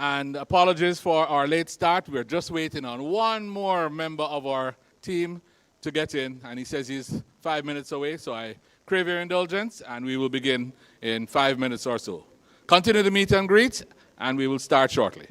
And apologies for our late start. We're just waiting on one more member of our team to get in, and he says he's 5 minutes away, so I crave your indulgence, and we will begin in 5 minutes or so. Continue the meet and greet, and we will start shortly.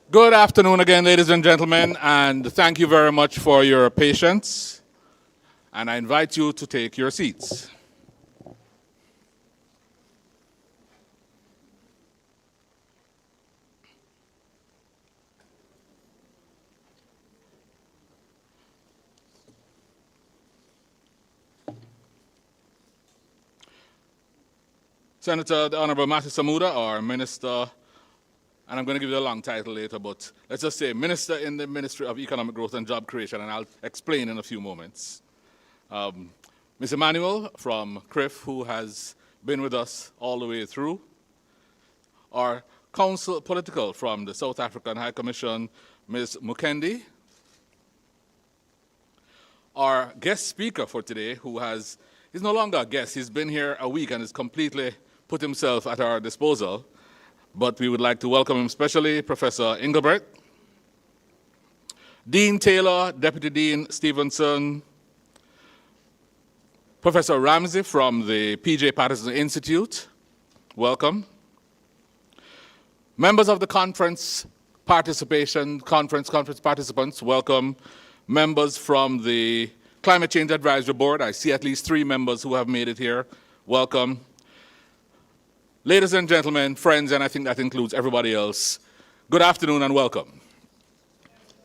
Good afternoon again, ladies and gentlemen, and thank you very much for your patience. And I invite you to take your seats. Senator the Honorable Matthew Samuda, our Minister, and I'm going to give you a long title later, but let's just say Minister in the Ministry of Economic Growth and Job Creation, and I'll explain in a few moments. Ms. Emmanuel from CRIF, who has been with us all the way through. Our Council Political from the South African High Commission, Ms. Mukendi. Our guest speaker for today, he's no longer a guest, he's been here a week and has completely put himself at our disposal. But we would like to welcome him specially, Professor Engelbert, Dean Taylor, Deputy Dean Stevenson, Professor Ramsey from the P.J. Patterson Institute, welcome. Members of the conference participants, welcome. Members from the Climate Change Advisory Board, I see at least 3 members who have made it here. Welcome. Ladies and gentlemen, friends, and I think that includes everybody else, good afternoon and welcome.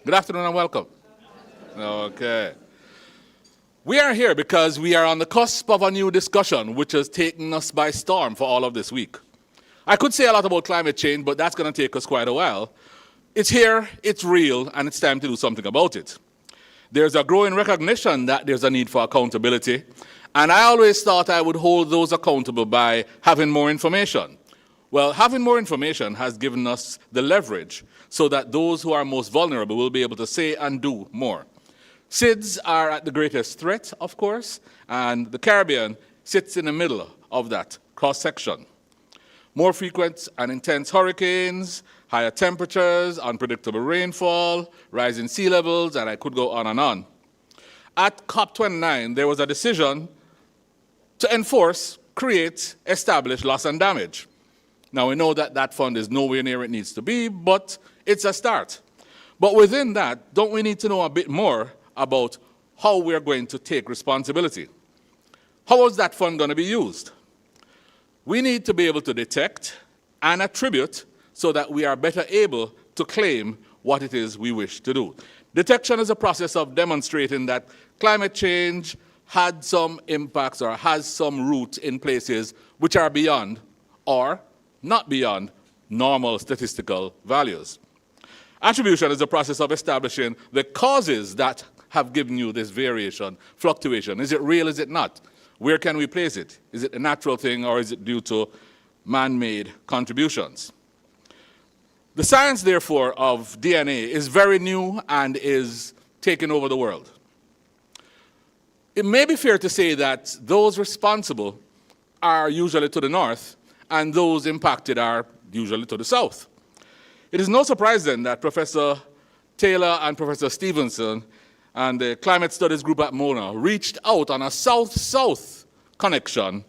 Good afternoon and welcome. Okay. We are here because we are on the cusp of a new discussion which has taken us by storm for all of this week. I could say a lot about climate change, but that's going to take us quite a while. It's here, it's real, and it's time to do something about it. There's a growing recognition that there's a need for accountability, and I always thought I would hold those accountable by having more information. Well, having more information has given us the leverage so that those who are most vulnerable will be able to say and do more. SIDS are at the greatest threat, of course, and the Caribbean sits in the middle of that cross-section. More frequent and intense hurricanes, higher temperatures, unpredictable rainfall, rising sea levels, and I could go on and on. At COP29, there was a decision to enforce, create, establish loss and damage. Now, we know that that fund is nowhere near where it needs to be, but it's a start. But within that, don't we need to know a bit more about how we're going to take responsibility? How is that fund going to be used? We need to be able to detect and attribute so that we are better able to claim what it is we wish to do. Detection is a process of demonstrating that climate change had some impacts or has some roots in places which are beyond or not beyond normal statistical values. Attribution is a process of establishing the causes that have given you this variation, fluctuation. Is it real, is it not? Where can we place it? Is it a natural thing or is it due to man-made contributions? The science, therefore, of DNA is very new and is taking over the world. It may be fair to say that those responsible are usually to the north and those impacted are usually to the south. It is no surprise then that Professor Taylor and Professor Stevenson and the Climate Studies Group at Mona reached out on a south-south connection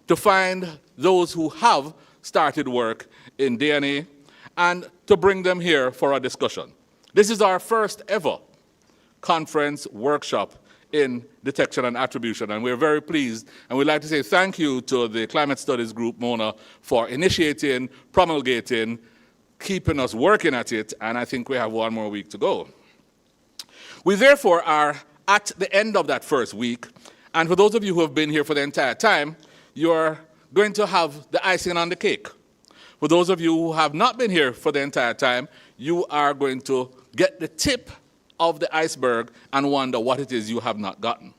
to find those who have started work in DNA and to bring them here for a discussion. This is our first ever conference workshop in detection and attribution, and we're very pleased, and we'd like to say thank you to the Climate Studies Group, Mona, for initiating, promulgating, keeping us working at it, and I think we have 1 more week to go. We therefore are at the end of that first week, and for those of you who have been here for the entire time, you're going to have the icing on the cake. For those of you who have not been here for the entire time, you are going to get the tip of the iceberg and wonder what it is you have not gotten.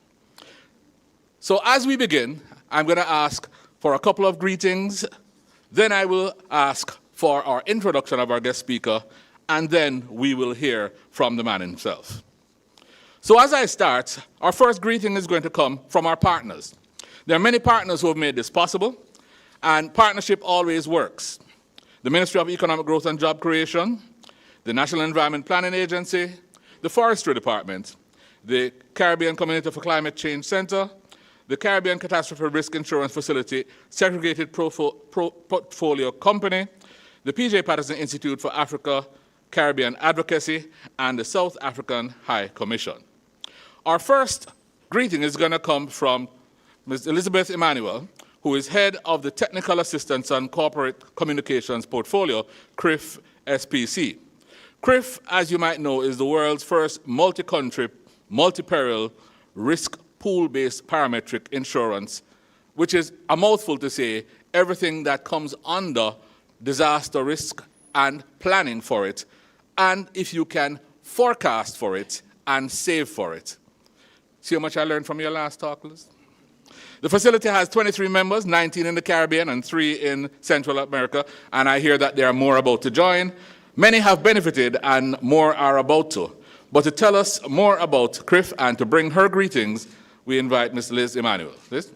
So as we begin, I'm going to ask for a couple of greetings, then I will ask for our introduction of our guest speaker, and then we will hear from the man himself. So as I start, our first greeting is going to come from our partners. There are many partners who have made this possible, and partnership always works. The Ministry of Economic Growth and Job Creation, the National Environment Planning Agency, the Forestry Department, the Caribbean Community for Climate Change Center, the Caribbean Catastrophe Risk Insurance Facility Segregated Portfolio Company, the P.J. Patterson Institute for Africa Caribbean Advocacy, and the South African High Commission. Our first greeting is going to come from Ms. Elizabeth Emmanuel, who is head of the Technical Assistance and Corporate Communications Portfolio, CRIF SPC. CRIF, as you might know, is the world's first multi-country, multi-peril, risk pool-based parametric insurance, which is a mouthful to say everything that comes under disaster risk and planning for it, and if you can forecast for it and save for it. See how much I learned from your last talk, Liz? The facility has 23 members, 19 in the Caribbean and 3 in Central America, and I hear that there are more about to join. Many have benefited and more are about to. But to tell us more about CRIF and to bring her greetings, we invite Ms. Liz Emmanuel. Liz?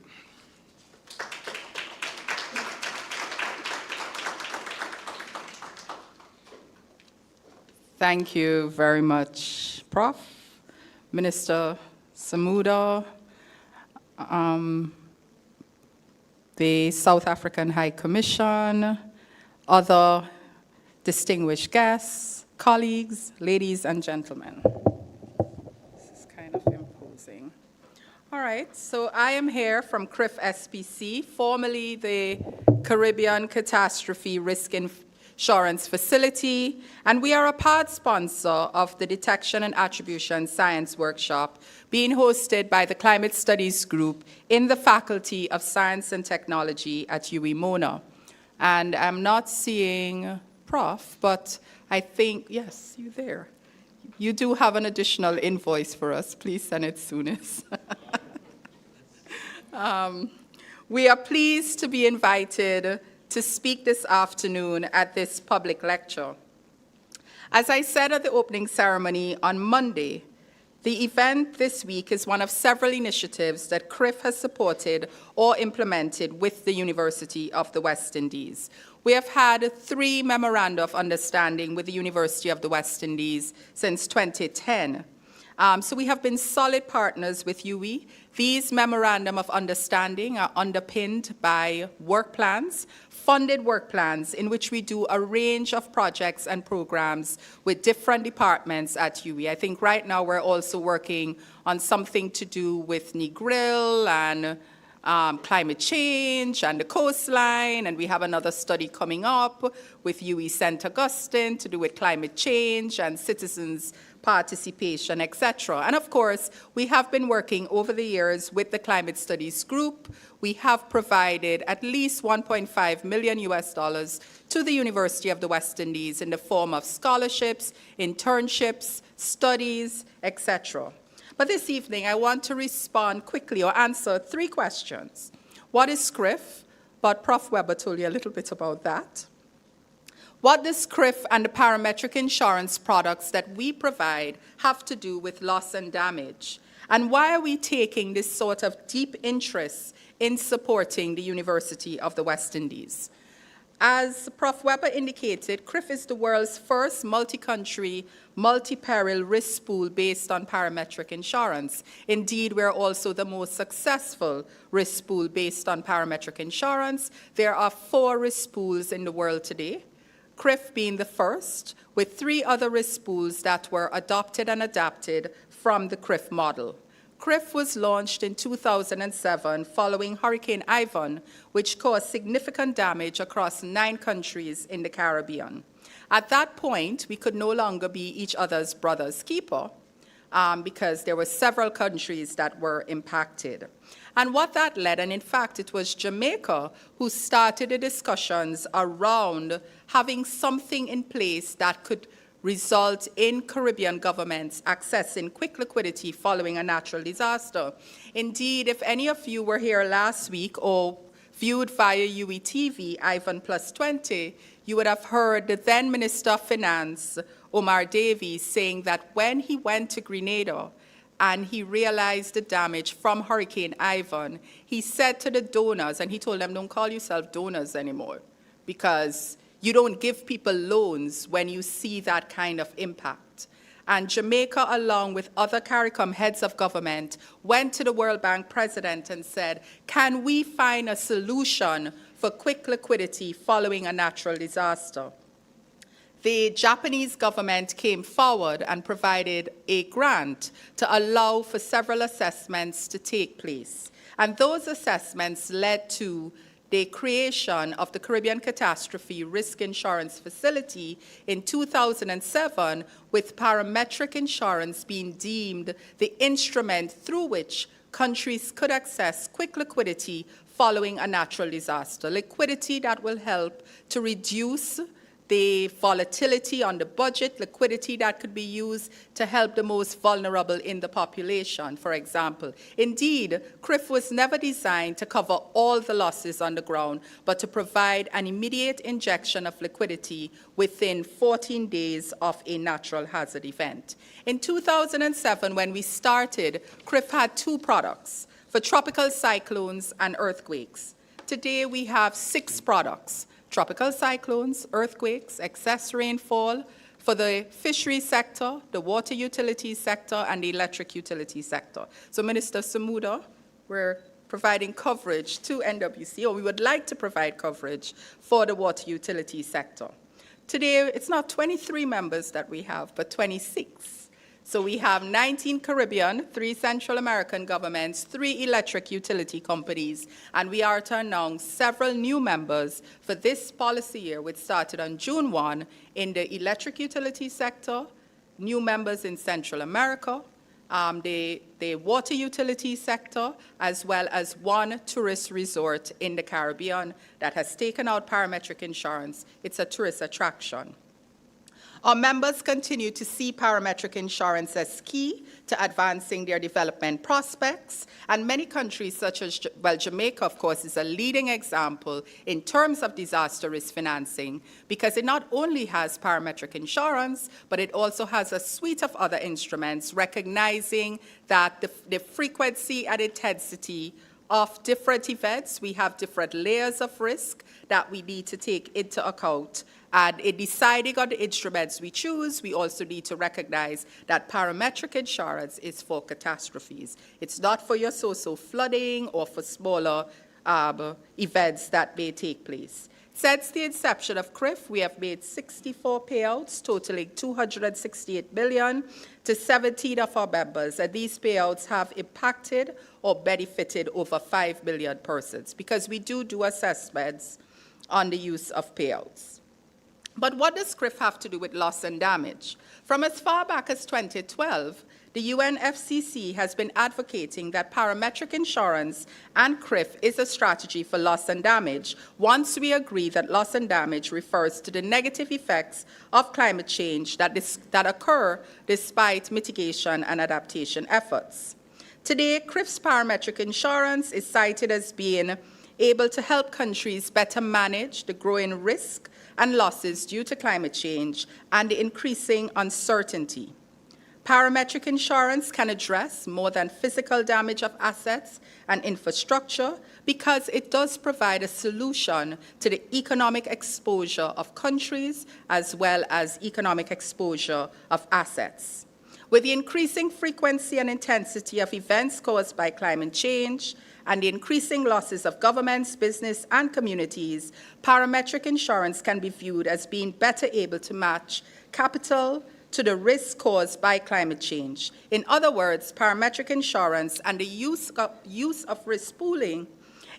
Thank you very much, Prof. Minister Samuda, the South African High Commission, other distinguished guests, colleagues, ladies and gentlemen. This is kind of imposing. All right, so I am here from CRIF SPC, formerly the Caribbean Catastrophe Risk Insurance Facility, and we are a part sponsor of the Detection and Attribution Science Workshop being hosted by the Climate Studies Group in the Faculty of Science and Technology at UWI MonaMedia. And I'm not seeing Prof, but I think, yes, you're there. You do have an additional invoice for us. Please send it soonest. We are pleased to be invited to speak this afternoon at this public lecture. As I said at the opening ceremony on Monday, the event this week is one of several initiatives that CRIF has supported or implemented with the University of the West Indies. We have had 3 memoranda of understanding with the University of the West Indies since 2010. So we have been solid partners with UWI. These memorandum of understanding are underpinned by work plans, funded work plans, in which we do a range of projects and programs with different departments at UWI. I think right now we're also working on something to do with Negril and climate change and the coastline, and we have another study coming up with UWI St. Augustine to do with climate change and citizens' participation, etc. And of course, we have been working over the years with the Climate Studies Group. We have provided at least $1.5 million to the University of the West Indies in the form of scholarships, internships, studies, etc. But this evening, I want to respond quickly or answer 3 questions. What is CRIF? But Prof. Weber told you a little bit about that. What does CRIF and the parametric insurance products that we provide have to do with loss and damage? And why are we taking this sort of deep interest in supporting the University of the West Indies? As Prof. Weber indicated, CRIF is the world's first multi-country, multi-peril risk pool based on parametric insurance. Indeed, we're also the most successful risk pool based on parametric insurance. There are 4 risk pools in the world today, CRIF being the first, with 3 other risk pools that were adopted and adapted from the CRIF model. CRIF was launched in 2007 following Hurricane Ivan, which caused significant damage across 9 countries in the Caribbean. At that point, we could no longer be each other's brother's keeper because there were several countries that were impacted. And what that led, and in fact, it was Jamaica who started the discussions around having something in place that could result in Caribbean governments accessing quick liquidity following a natural disaster. Indeed, if any of you were here last week or viewed via UWI TV, Ivan Plus 20, you would have heard the then Minister of Finance, Omar Davies, saying that when he went to Grenada and he realized the damage from Hurricane Ivan, he said to the donors, and he told them, don't call yourself donors anymore, because you don't give people loans when you see that kind of impact. And Jamaica, along with other CARICOM heads of government, went to the World Bank president and said, can we find a solution for quick liquidity following a natural disaster? The Japanese government came forward and provided a grant to allow for several assessments to take place. And those assessments led to the creation of the Caribbean Catastrophe Risk Insurance Facility in 2007, with parametric insurance being deemed the instrument through which countries could access quick liquidity following a natural disaster. Liquidity that will help to reduce the volatility on the budget, liquidity that could be used to help the most vulnerable in the population, for example. Indeed, CRIF was never designed to cover all the losses on the ground, but to provide an immediate injection of liquidity within 14 days of a natural hazard event. In 2007, when we started, CRIF had 2 products for tropical cyclones and earthquakes. Today, we have 6 products: tropical cyclones, earthquakes, excess rainfall for the fishery sector, the water utility sector, and the electric utility sector. So Minister Samuda, we're providing coverage to NWC, or we would like to provide coverage for the water utility sector. Today, it's not 23 members that we have, but 26. So we have 19 Caribbean, 3 Central American governments, 3 electric utility companies, and we are to announce several new members for this policy year, which started on June 1 in the electric utility sector, new members in Central America, the water utility sector, as well as 1 tourist resort in the Caribbean that has taken out parametric insurance. It's a tourist attraction. Our members continue to see parametric insurance as key to advancing their development prospects, and many countries such as, Jamaica, of course, is a leading example in terms of disaster risk financing because it not only has parametric insurance, but it also has a suite of other instruments recognizing that the frequency and intensity of different events, we have different layers of risk that we need to take into account. And in deciding on the instruments we choose, we also need to recognize that parametric insurance is for catastrophes. It's not for your so-so flooding or for smaller events that may take place. Since the inception of CRIF, we have made 64 payouts totaling $268 million to 17 of our members, and these payouts have impacted or benefited over 5 million persons because we do assessments on the use of payouts. But what does CRIF have to do with loss and damage? From as far back as 2012, the UNFCCC has been advocating that parametric insurance and CRIF is a strategy for loss and damage once we agree that loss and damage refers to the negative effects of climate change that occur despite mitigation and adaptation efforts. Today, CRIF's parametric insurance is cited as being able to help countries better manage the growing risk and losses due to climate change and the increasing uncertainty. Parametric insurance can address more than physical damage of assets and infrastructure because it does provide a solution to the economic exposure of countries as well as economic exposure of assets. With the increasing frequency and intensity of events caused by climate change and the increasing losses of governments, business, and communities, parametric insurance can be viewed as being better able to match capital to the risk caused by climate change. In other words, parametric insurance and the use of risk pooling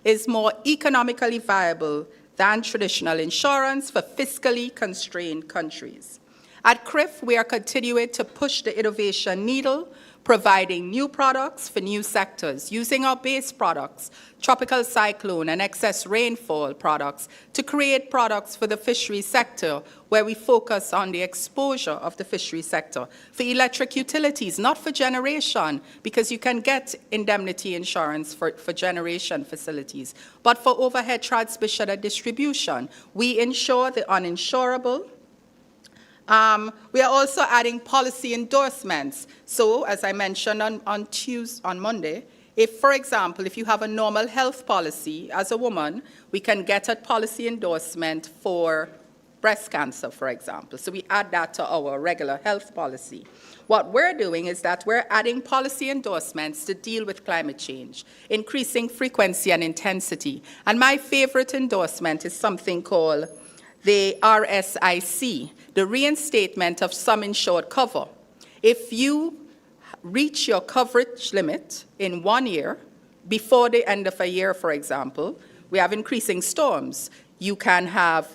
is more economically viable than traditional insurance for fiscally constrained countries. At CRIF, we are continuing to push the innovation needle, providing new products for new sectors, using our base products, tropical cyclone and excess rainfall products, to create products for the fishery sector, where we focus on the exposure of the fishery sector. For electric utilities, not for generation, because you can get indemnity insurance for generation facilities, but for overhead transmission and distribution. We insure the uninsurable. We are also adding policy endorsements. So, as I mentioned on Monday, if, for example, if you have a normal health policy as a woman, we can get a policy endorsement for breast cancer, for example. So we add that to our regular health policy. What we're doing is that we're adding policy endorsements to deal with climate change, increasing frequency and intensity. And my favorite endorsement is something called the RSIC, the reinstatement of sum insured cover. If you reach your coverage limit in 1 year, before the end of a year, for example, we have increasing storms. You can have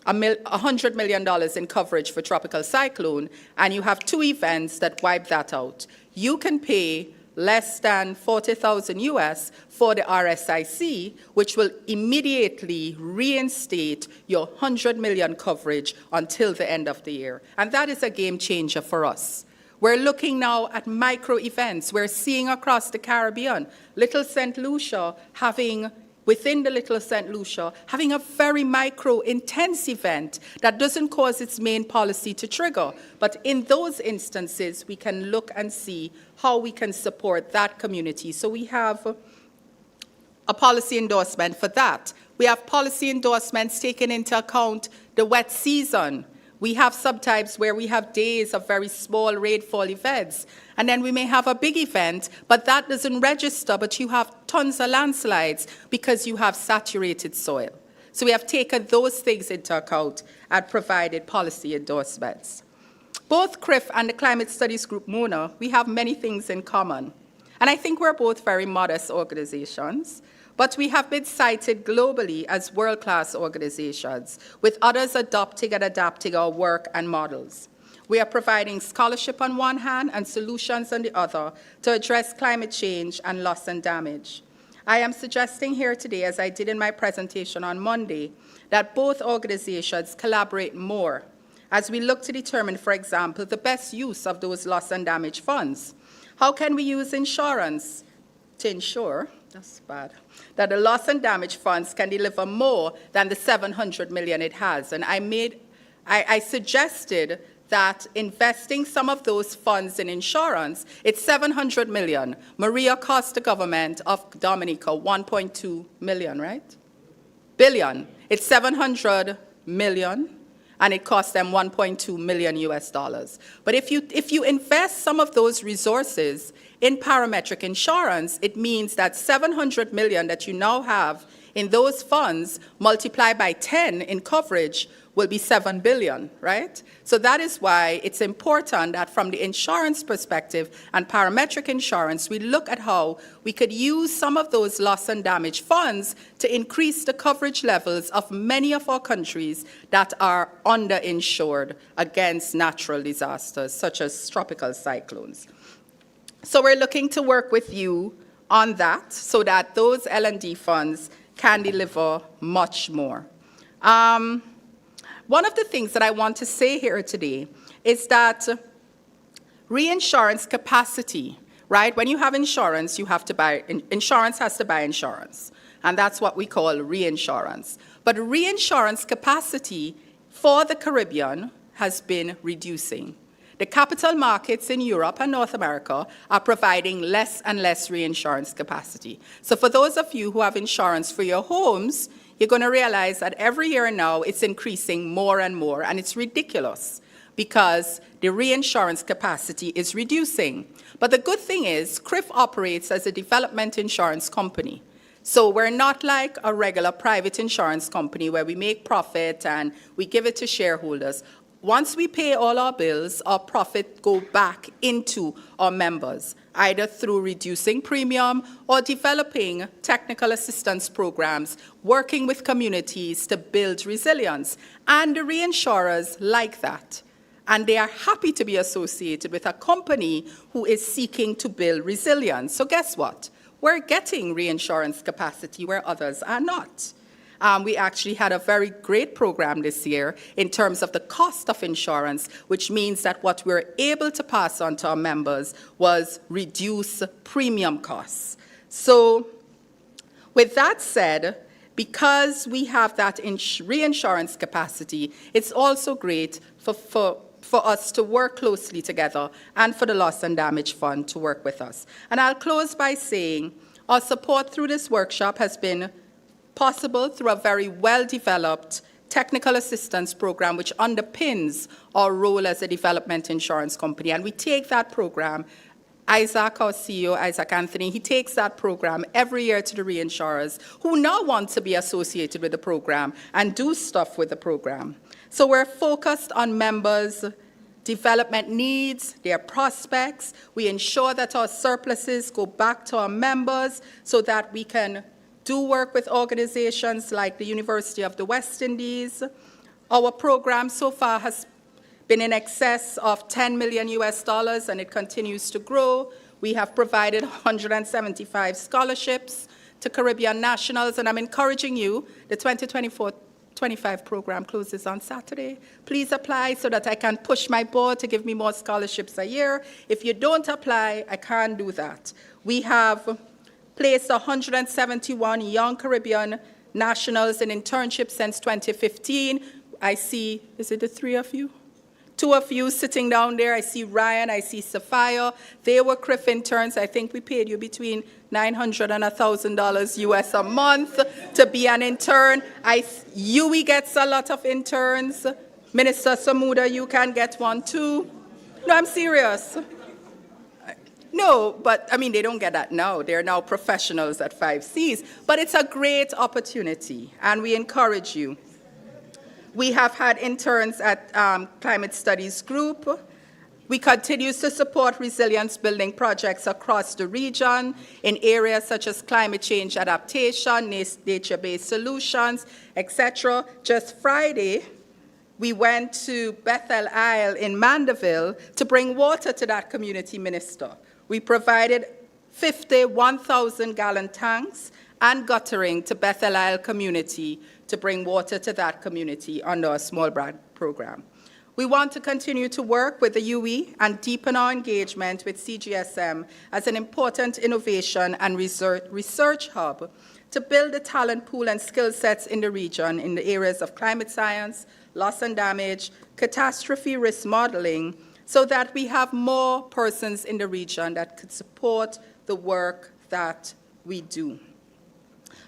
$100 million in coverage for tropical cyclone, and you have 2 events that wipe that out. You can pay less than $40,000 US for the RSIC, which will immediately reinstate your $100 million coverage until the end of the year. And that is a game changer for us. We're looking now at micro events. We're seeing across the Caribbean, Little St. Lucia within the Little St. Lucia, having a very micro, intense event that doesn't cause its main policy to trigger. But in those instances, we can look and see how we can support that community. So we have a policy endorsement for that. We have policy endorsements taking into account the wet season. We have sometimes where we have days of very small rainfall events, and then we may have a big event, but that doesn't register, but you have tons of landslides because you have saturated soil. So we have taken those things into account and provided policy endorsements. Both CRIF and the Climate Studies Group, MONA, we have many things in common. And I think we're both very modest organizations, but we have been cited globally as world-class organizations, with others adopting and adapting our work and models. We are providing scholarship on one hand and solutions on the other to address climate change and loss and damage. I am suggesting here today, as I did in my presentation on Monday, that both organizations collaborate more as we look to determine, for example, the best use of those loss and damage funds. How can we use insurance to ensure, that's bad, that the loss and damage funds can deliver more than the $700 million it has? And I suggested that investing some of those funds in insurance, it's $700 million. Maria cost the government of Dominica $1.2 million, right? Billion. It's $700 million, and it cost them $1.2 million US dollars. But if you invest some of those resources in parametric insurance, it means that $700 million that you now have in those funds multiplied by 10 in coverage will be $7 billion, right? So that is why it's important that from the insurance perspective and parametric insurance, we look at how we could use some of those loss and damage funds to increase the coverage levels of many of our countries that are underinsured against natural disasters, such as tropical cyclones. So we're looking to work with you on that so that those L&D funds can deliver much more. One of the things that I want to say here today is that reinsurance capacity, right? When you have insurance, you have to buy, insurance has to buy insurance. And that's what we call reinsurance. But reinsurance capacity for the Caribbean has been reducing. The capital markets in Europe and North America are providing less and less reinsurance capacity. So for those of you who have insurance for your homes, you're going to realize that every year now it's increasing more and more, and it's ridiculous because the reinsurance capacity is reducing. But the good thing is CRIF operates as a development insurance company. So we're not like a regular private insurance company where we make profit and we give it to shareholders. Once we pay all our bills, our profit go back into our members, either through reducing premium or developing technical assistance programs, working with communities to build resilience. And the reinsurers like that. And they are happy to be associated with a company who is seeking to build resilience. So guess what? We're getting reinsurance capacity where others are not. We actually had a very great program this year in terms of the cost of insurance, which means that what we were able to pass on to our members was reduce premium costs. So with that said, because we have that reinsurance capacity, it's also great for us to work closely together and for the Loss and Damage Fund to work with us. And I'll close by saying our support through this workshop has been possible through a very well-developed technical assistance program which underpins our role as a development insurance company. And we take that program, Isaac, our CEO, Isaac Anthony, he takes that program every year to the reinsurers who now want to be associated with the program and do stuff with the program. So we're focused on members' development needs, their prospects. We ensure that our surpluses go back to our members so that we can do work with organizations like the University of the West Indies. Our program so far has been in excess of $10 million US dollars, and it continues to grow. We have provided 175 scholarships to Caribbean nationals, and I'm encouraging you, the 2024-25 program closes on Saturday. Please apply so that I can push my board to give me more scholarships a year. If you don't apply, I can't do that. We have placed 171 young Caribbean nationals in internships since 2015. I see, is it the three of you? Two of you sitting down there. I see Ryan, I see Sophia. They were CRIF interns. I think we paid you between $900 and $1,000 US a month to be an intern. UWI gets a lot of interns. Minister Samuda, you can get one too. No, I'm serious. No, but I mean, they don't get that now. They're now professionals at 5Cs. But it's a great opportunity, and we encourage you. We have had interns at Climate Studies Group. We continue to support resilience building projects across the region in areas such as climate change adaptation, nature-based solutions, etc. Just Friday, we went to Bethel Isle in Mandeville to bring water to that community, Minister. We provided 50 1,000-gallon tanks and guttering to Bethel Isle community to bring water to that community under a small brand program. We want to continue to work with the UE and deepen our engagement with CGSM as an important innovation and research hub to build the talent pool and skill sets in the region in the areas of climate science, loss and damage, catastrophe risk modeling, so that we have more persons in the region that could support the work that we do.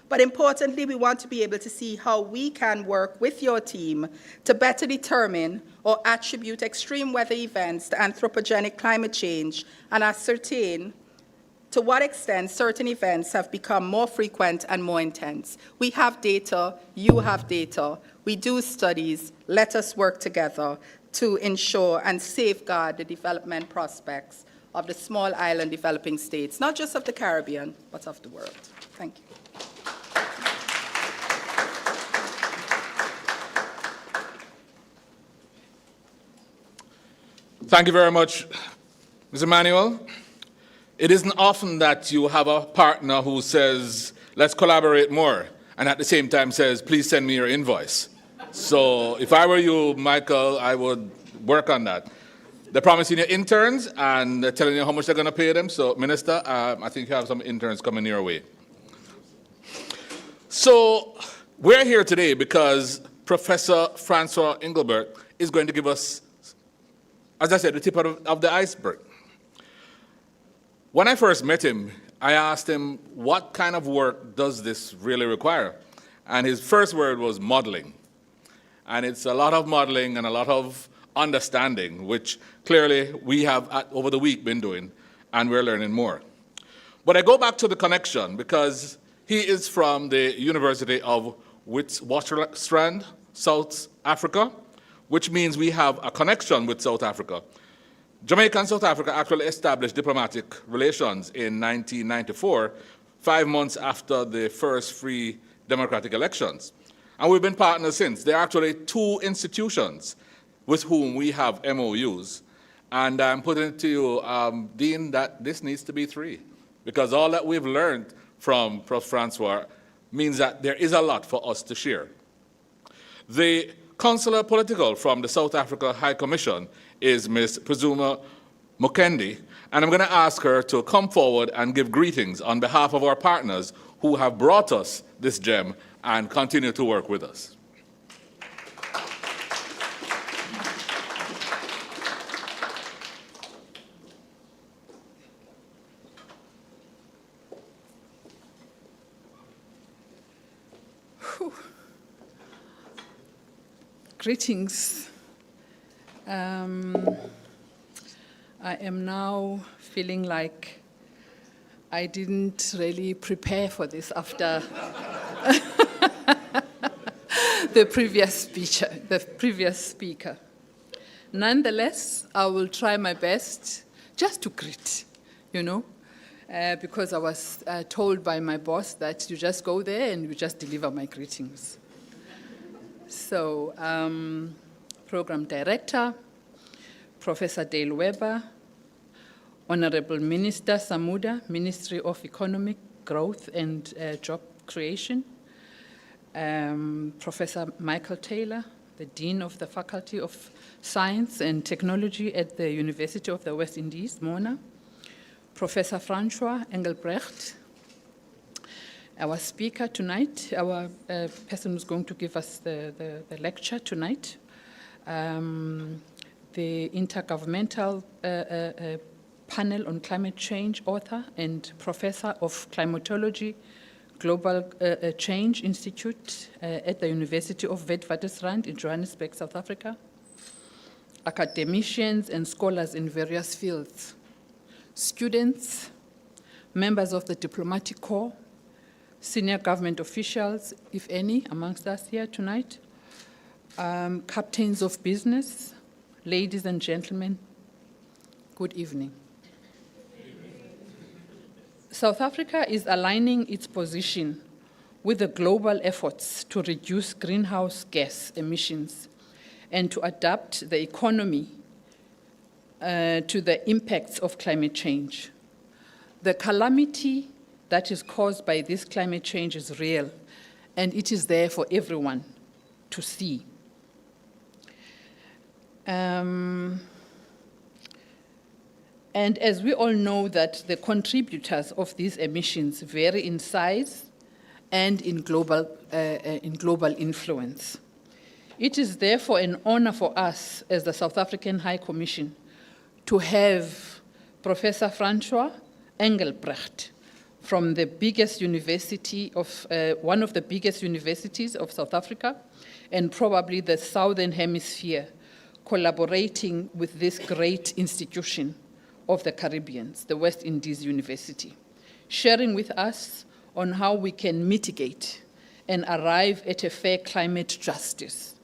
But importantly, we want to be able to see how we can work with your team to better determine or attribute extreme weather events to anthropogenic climate change and ascertain to what extent certain events have become more frequent and more intense. We have data, you have data, we do studies, let us work together to ensure and safeguard the development prospects of the small island developing states, not just of the Caribbean, but of the world. Thank you. Thank you very much, Mr. Manuel. It isn't often that you have a partner who says, let's collaborate more, and at the same time says, please send me your invoice. So if I were you, Michael, I would work on that. They're promising you interns, and they're telling you how much they're going to pay them. So, Minister, I think you have some interns coming your way. So we're here today because Professor Francois Engelbert is going to give us, as I said, the tip of the iceberg. When I first met him, I asked him, what kind of work does this really require? And his first word was modeling. And it's a lot of modeling and a lot of understanding, which clearly we have over the week been doing, and we're learning more. But I go back to the connection because he is from the University of Witwatersrand, South Africa, which means we have a connection with South Africa. Jamaica and South Africa actually established diplomatic relations in 1994, 5 months after the first free democratic elections. And we've been partners since. There are actually 2 institutions with whom we have MOUs. And I'm putting it to you, Dean, that this needs to be 3, because all that we've learned from Prof. Francois means that there is a lot for us to share. The Consular Political from the South Africa High Commission is Ms. Prizuma Mukendi, and I'm going to ask her to come forward and give greetings on behalf of our partners who have brought us this gem and continue to work with us. Greetings. I am now feeling like I didn't really prepare for this after the previous speaker. Nonetheless, I will try my best just to greet, because I was told by my boss that you just go there and you just deliver my greetings. So, Program Director, Professor Dale Weber, Honorable Minister Samuda, Ministry of Economic Growth and Job Creation, Professor Michael Taylor, the Dean of the Faculty of Science and Technology at the University of the West Indies, MONA, Professor Francois Engelbrecht, our speaker tonight, our person who's going to give us the lecture tonight, the Intergovernmental Panel on Climate Change author and professor of Climatology, Global Change Institute at the University of Witwatersrand in Johannesburg, South Africa, academicians and scholars in various fields. students, members of the diplomatic corps, senior government officials, if any, amongst us here tonight, captains of business, ladies and gentlemen, good evening. South Africa is aligning its position with the global efforts to reduce greenhouse gas emissions and to adapt the economy to the impacts of climate change. The calamity that is caused by this climate change is real, and it is there for everyone to see. And as we all know that the contributors of these emissions vary in size and in global influence. It is therefore an honor for us as the South African High Commission to have Professor Francois Engelbrecht from the biggest university of, one of the biggest universities of South Africa, and probably the Southern Hemisphere, collaborating with this great institution of the Caribbean, the West Indies University, sharing with us on how we can mitigate and arrive at a fair climate justice.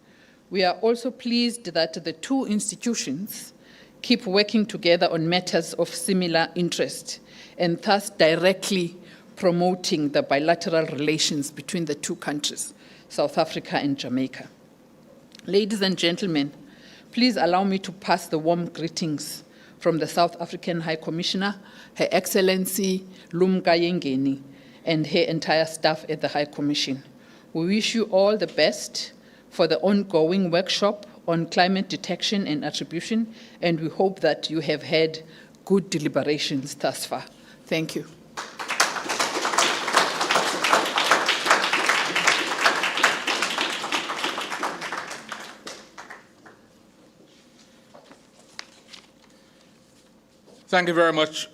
We are also pleased that the two institutions keep working together on matters of similar interest and thus directly promoting the bilateral relations between the two countries, South Africa and Jamaica. Ladies and gentlemen, please allow me to pass the warm greetings from the South African High Commissioner, Her Excellency Lumka Yengeni, and her entire staff at the High Commission. We wish you all the best for the ongoing workshop on climate detection and attribution, and we hope that you have had good deliberations thus far. Thank you. Thank you very much.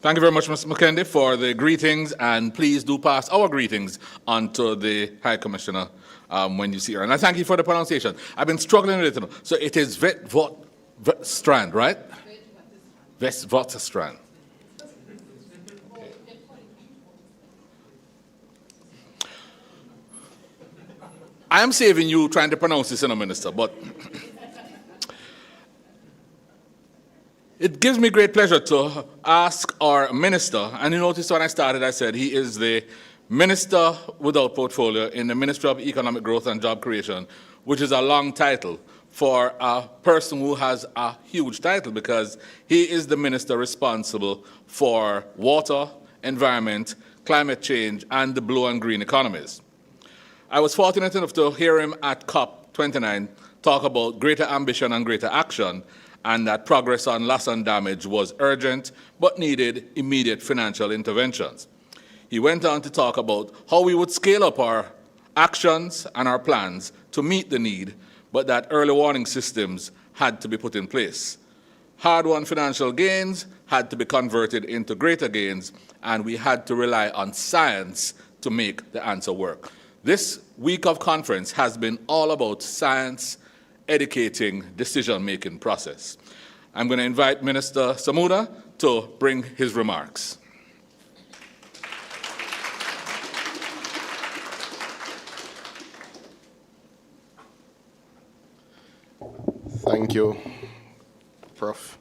Thank you very much, Mr. McKendy, for the greetings, and please do pass our greetings on to the High Commissioner when you see her. And I thank you for the pronunciation. I've been struggling with it. So it is Witwatersrand, right? Witwatersrand. I am saving you trying to pronounce this, Minister, but it gives me great pleasure to ask our minister, and you notice when I started I said he is the minister without portfolio in the Ministry of Economic Growth and Job Creation, which is a long title for a person who has a huge title because he is the minister responsible for water, environment, climate change, and the blue and green economies. I was fortunate enough to hear him at COP29 talk about greater ambition and greater action, and that progress on loss and damage was urgent but needed immediate financial interventions. He went on to talk about how we would scale up our actions and our plans to meet the need, but that early warning systems had to be put in place. Hard-won financial gains had to be converted into greater gains, and we had to rely on science to make the answer work. This week of conference has been all about science educating decision-making process. I'm going to invite Minister Samuda to bring his remarks. Thank you, Prof,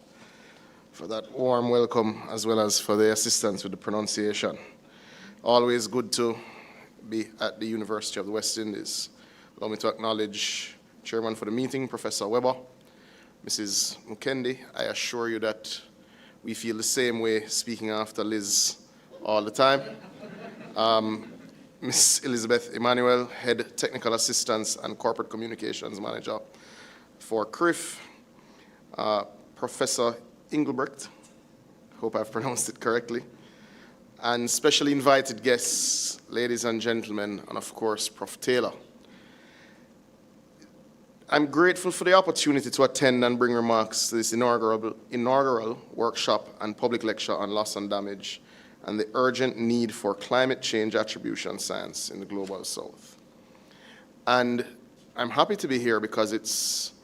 for that warm welcome as well as for the assistance with the pronunciation. Always good to be at the University of the West Indies. Allow me to acknowledge Chairman for the meeting, Professor Weber, Mrs. Mukendi. I assure you that we feel the same way speaking after Liz all the time. Ms. Elizabeth Emmanuel, Head Technical Assistance and Corporate Communications Manager for CRIF, Professor Engelbrecht, hope I've pronounced it correctly, and specially invited guests, ladies and gentlemen, and of course, Prof. Taylor. I'm grateful for the opportunity to attend and bring remarks to this inaugural workshop and public lecture on loss and damage and the urgent need for climate change attribution science in the Global South. And I'm happy to be here because it's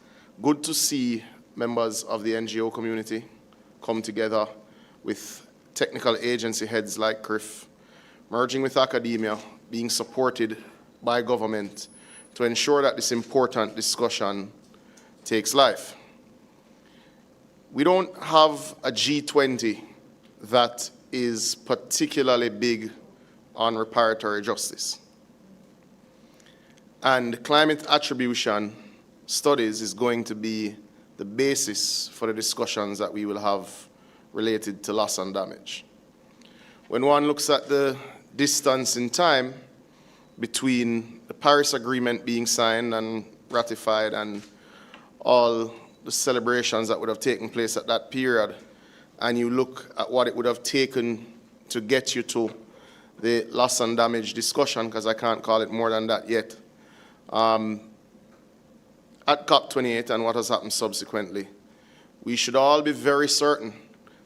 good to see members of the NGO community come together with technical agency heads like CRIF, merging with academia, being supported by government to ensure that this important discussion takes life. We don't have a G20 that is particularly big on reparatory justice. And climate attribution studies is going to be the basis for the discussions that we will have related to loss and damage. When one looks at the distance in time between the Paris Agreement being signed and ratified and all the celebrations that would have taken place at that period, and you look at what it would have taken to get you to the loss and damage discussion, because I can't call it more than that yet, at COP28 and what has happened subsequently, we should all be very certain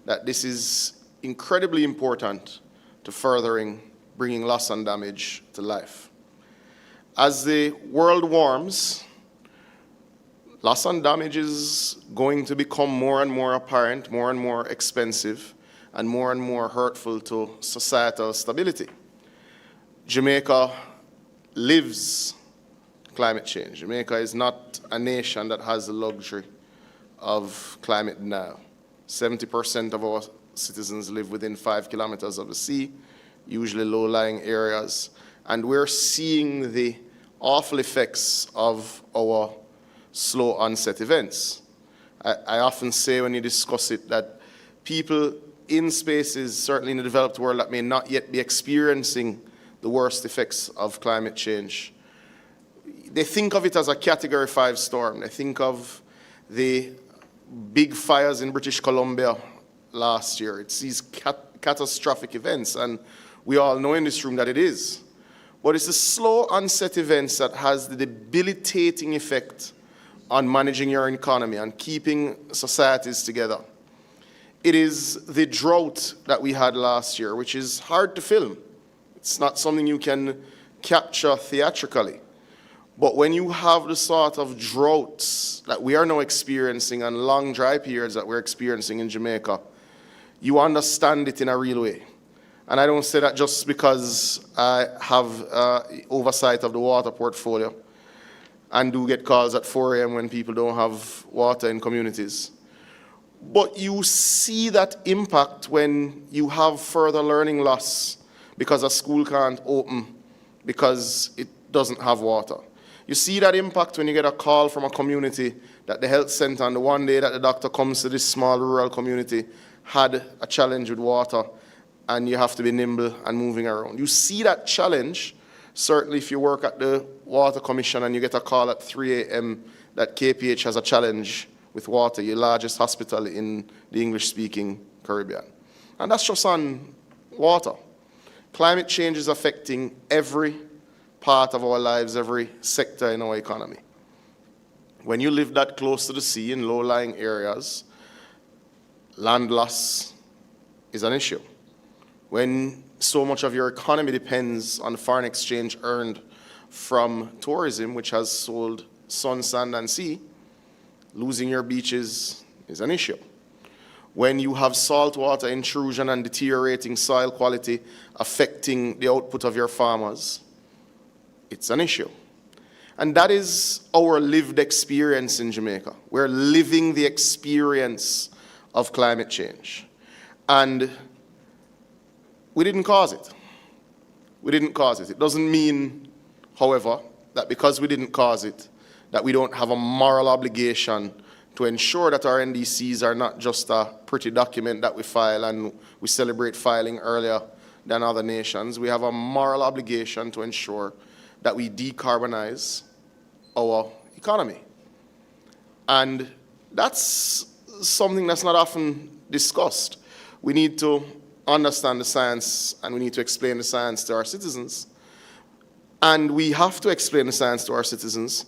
that this is incredibly important to furthering bringing loss and damage to life. As the world warms, loss and damage is going to become more and more apparent, more and more expensive, and more hurtful to societal stability. Jamaica lives climate change. Jamaica is not a nation that has the luxury of climate denial. 70% of our citizens live within 5 kilometers of the sea, usually low-lying areas, and we're seeing the awful effects of our slow onset events. I often say when you discuss it that people in spaces, certainly in the developed world, that may not yet be experiencing the worst effects of climate change, they think of it as a Category 5 storm. They think of the big fires in British Columbia last year. It's these catastrophic events, and we all know in this room that it is. But it's the slow onset events that has the debilitating effect on managing your economy and keeping societies together. It is the drought that we had last year, which is hard to film. It's not something you can capture theatrically. But when you have the sort of droughts that we are now experiencing and long dry periods that we're experiencing in Jamaica, you understand it in a real way. And I don't say that just because I have oversight of the water portfolio and do get calls at 4 a.m. when people don't have water in communities. But you see that impact when you have further learning loss because a school can't open because it doesn't have water. You see that impact when you get a call from a community that the health center on the one day that the doctor comes to this small rural community had a challenge with water, and you have to be nimble and moving around. You see that challenge, certainly if you work at the Water Commission and you get a call at 3 a.m. that KPH has a challenge with water, your largest hospital in the English-speaking Caribbean. And that's just on water. Climate change is affecting every part of our lives, every sector in our economy. When you live that close to the sea in low-lying areas, land loss is an issue. When so much of your economy depends on foreign exchange earned from tourism, which has sold sun, sand, and sea, losing your beaches is an issue. When you have saltwater intrusion and deteriorating soil quality affecting the output of your farmers, it's an issue. And that is our lived experience in Jamaica. We're living the experience of climate change. And we didn't cause it. We didn't cause it. It doesn't mean, however, that because we didn't cause it, that we don't have a moral obligation to ensure that our NDCs are not just a pretty document that we file and we celebrate filing earlier than other nations. We have a moral obligation to ensure that we decarbonize our economy. And that's something that's not often discussed. We need to understand the science and we need to explain the science to our citizens. And we have to explain the science to our citizens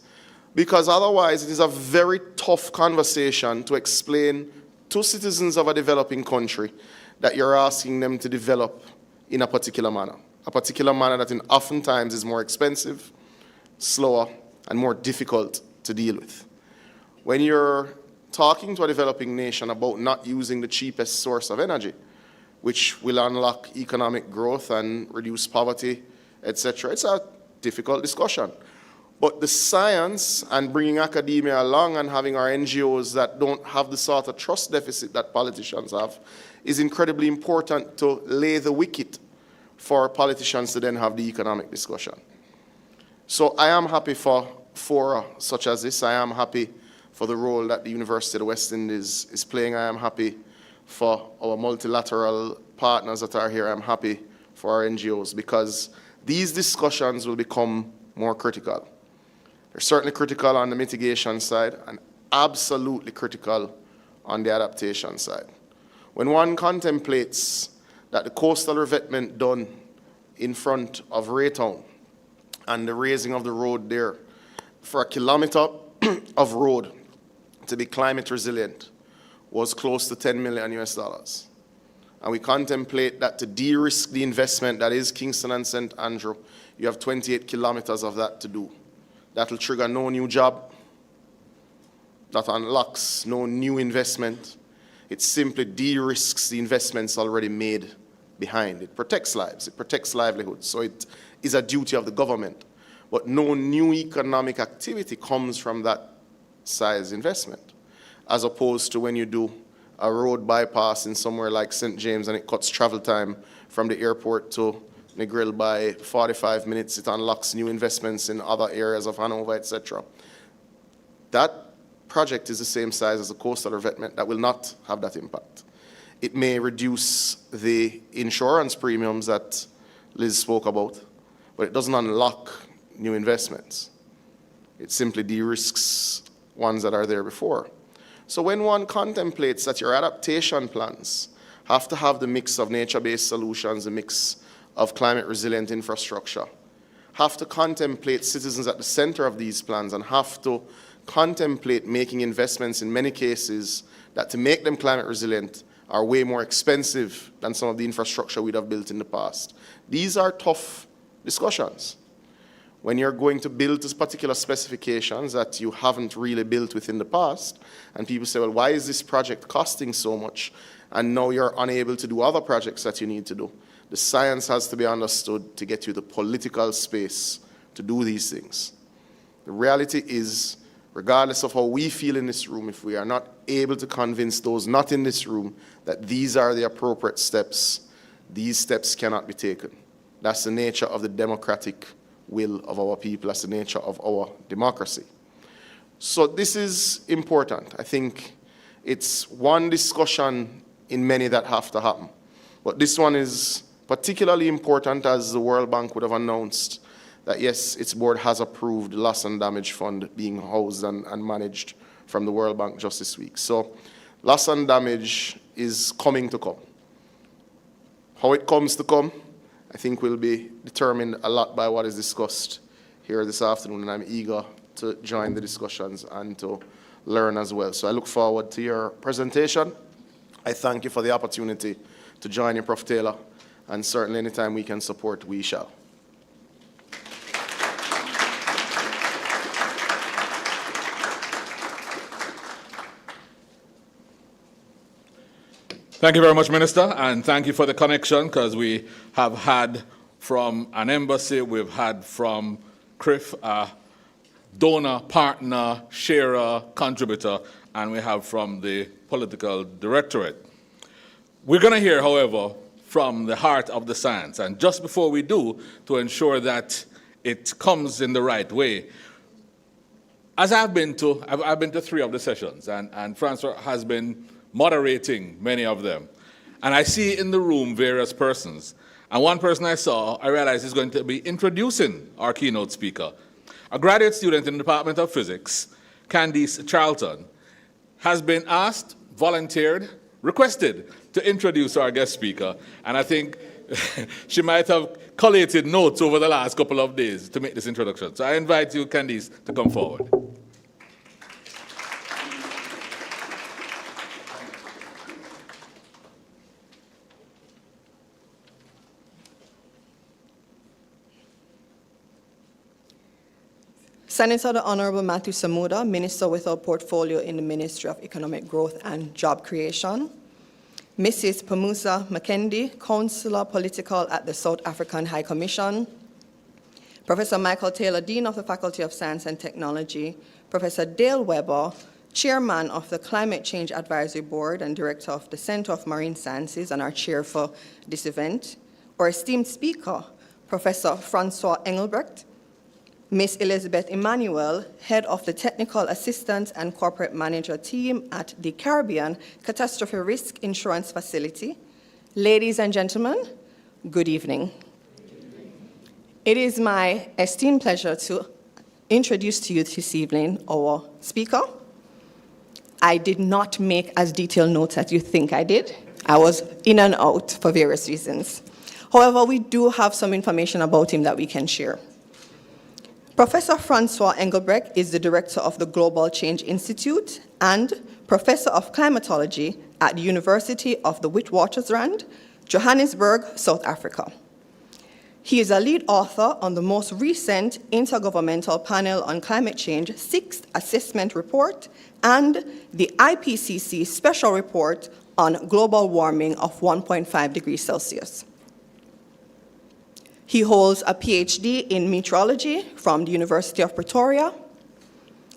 because otherwise it is a very tough conversation to explain to citizens of a developing country that you're asking them to develop in a particular manner that oftentimes is more expensive, slower, and more difficult to deal with. When you're talking to a developing nation about not using the cheapest source of energy, which will unlock economic growth and reduce poverty, etc. It's a difficult discussion. But the science and bringing academia along and having our NGOs that don't have the sort of trust deficit that politicians have is incredibly important to lay the wicket for politicians to then have the economic discussion. So I am happy for fora such as this. I am happy for the role that the University of the West Indies is playing. I am happy for our multilateral partners that are here. I am happy for our NGOs, because these discussions will become more critical. They're certainly critical on the mitigation side and absolutely critical on the adaptation side. When one contemplates that the coastal revetment done in front of Raytown and the raising of the road there for a kilometer of road to be climate resilient was close to $10 million US. And we contemplate that to de-risk the investment that is Kingston and St. Andrew, you have 28 kilometers of that to do. That will trigger no new job. That unlocks no new investment. It simply de-risks the investments already made behind. It protects lives. It protects livelihoods. So it is a duty of the government. But no new economic activity comes from that size investment, as opposed to when you do a road bypass in somewhere like St. James and it cuts travel time from the airport to Negril by 45 minutes. It unlocks new investments in other areas of Hanover, etc. That project is the same size as the coastal revetment. That will not have that impact. It may reduce the insurance premiums that Liz spoke about, but it doesn't unlock new investments. It simply de-risks ones that are there before. So when one contemplates that your adaptation plans have to have the mix of nature-based solutions, the mix of climate-resilient infrastructure, have to contemplate citizens at the center of these plans, and have to contemplate making investments in many cases that, to make them climate-resilient, are way more expensive than some of the infrastructure we'd have built in the past. These are tough discussions. When you're going to build to particular specifications that you haven't really built within the past, and people say, well, why is this project costing so much? And now you're unable to do other projects that you need to do. The science has to be understood to get you the political space to do these things. The reality is, regardless of how we feel in this room, if we are not able to convince those not in this room that these are the appropriate steps, these steps cannot be taken. That's the nature of the democratic will of our people. That's the nature of our democracy. So this is important. I think it's one discussion in many that have to happen. But this one is particularly important, as the World Bank would have announced that, yes, its board has approved the loss and damage fund being housed and managed from the World Bank just this week. So loss and damage is coming to come. How it comes to come, I think, will be determined a lot by what is discussed here this afternoon, and I'm eager to join the discussions and to learn as well. So I look forward to your presentation. I thank you for the opportunity to join you, Prof. Taylor, and certainly anytime we can support, we shall. Thank you very much, Minister, and thank you for the connection, because we have had from an embassy, we've had from CRIF, a donor, partner, sharer, contributor, and we have from the political directorate. We're going to hear, however, from the heart of the science, and just before we do, to ensure that it comes in the right way, as I've been to 3 of the sessions, and Francois has been moderating many of them. And I see in the room various persons. And one person I saw, I realized is going to be introducing our keynote speaker. A graduate student in the Department of Physics, Candice Charlton, has been asked, volunteered, requested to introduce our guest speaker. And I think she might have collated notes over the last couple of days to make this introduction. So I invite you, Candice, to come forward. Senator the Honorable Matthew Samuda, Minister with our portfolio in the Ministry of Economic Growth and Job Creation. Mrs. Pamusa Makendi, Councillor Political at the South African High Commission, Professor Michael Taylor, Dean of the Faculty of Science and Technology, Professor Dale Weber, Chairman of the Climate Change Advisory Board and Director of the Center of Marine Sciences and our chair for this event, our esteemed speaker, Professor Francois Engelbrecht, Ms. Elizabeth Emmanuel, Head of the Technical Assistance and Corporate Manager Team at the Caribbean Catastrophe Risk Insurance Facility. Ladies and gentlemen, good evening. It is my esteemed pleasure to introduce to you this evening our speaker. I did not make as detailed notes as you think I did. I was in and out for various reasons. However, we do have some information about him that we can share. Professor Francois Engelbrecht is the director of the Global Change Institute and professor of climatology at the University of the Witwatersrand, Johannesburg, South Africa. He is a lead author on the most recent Intergovernmental Panel on Climate Change 6th Assessment Report and the IPCC Special Report on Global Warming of 1.5 degrees Celsius. He holds a PhD in meteorology from the University of Pretoria.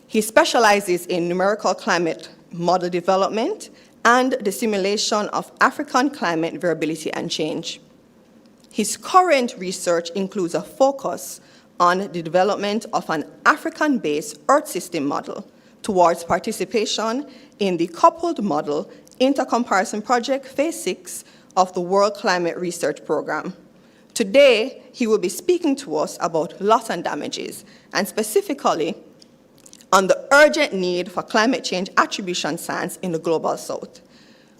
He specializes in numerical climate model development and the simulation of African climate variability and change. His current research includes a focus on the development of an African-based Earth system model towards participation in the Coupled Model Intercomparison Project Phase 6 of the World Climate Research Program. Today, he will be speaking to us about loss and damages, and specifically on the urgent need for climate change attribution science in the Global South.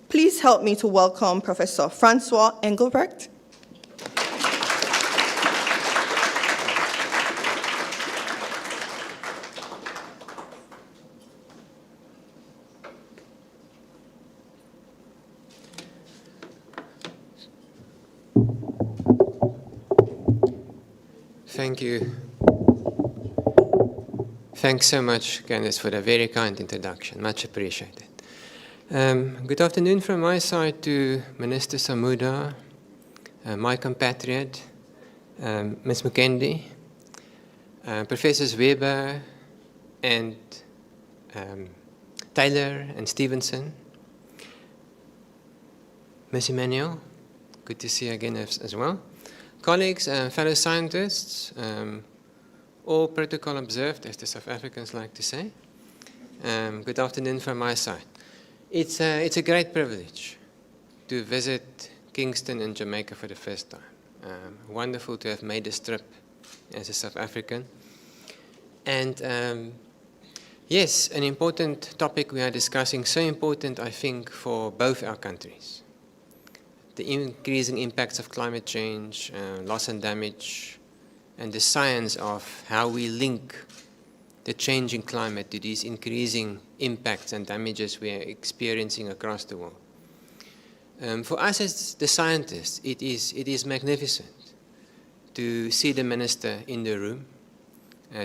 Please help me to welcome Professor Francois Engelbrecht. Thank you. Thanks so much, Candice, for the very kind introduction. Much appreciated. Good afternoon from my side to Minister Samuda, my compatriot, Ms. Mukendi, Professors Weber and Taylor and Stevenson, Ms. Emmanuel, good to see you again as well. Colleagues, fellow scientists, all protocol observed, as the South Africans like to say. Good afternoon from my side. It's a great privilege to visit Kingston in Jamaica for the first time. Wonderful to have made this trip as a South African. And yes, an important topic we are discussing, so important, I think, for both our countries. The increasing impacts of climate change, loss and damage, and the science of how we link the changing climate to these increasing impacts and damages we are experiencing across the world. For us as the scientists, it is magnificent to see the Minister in the room,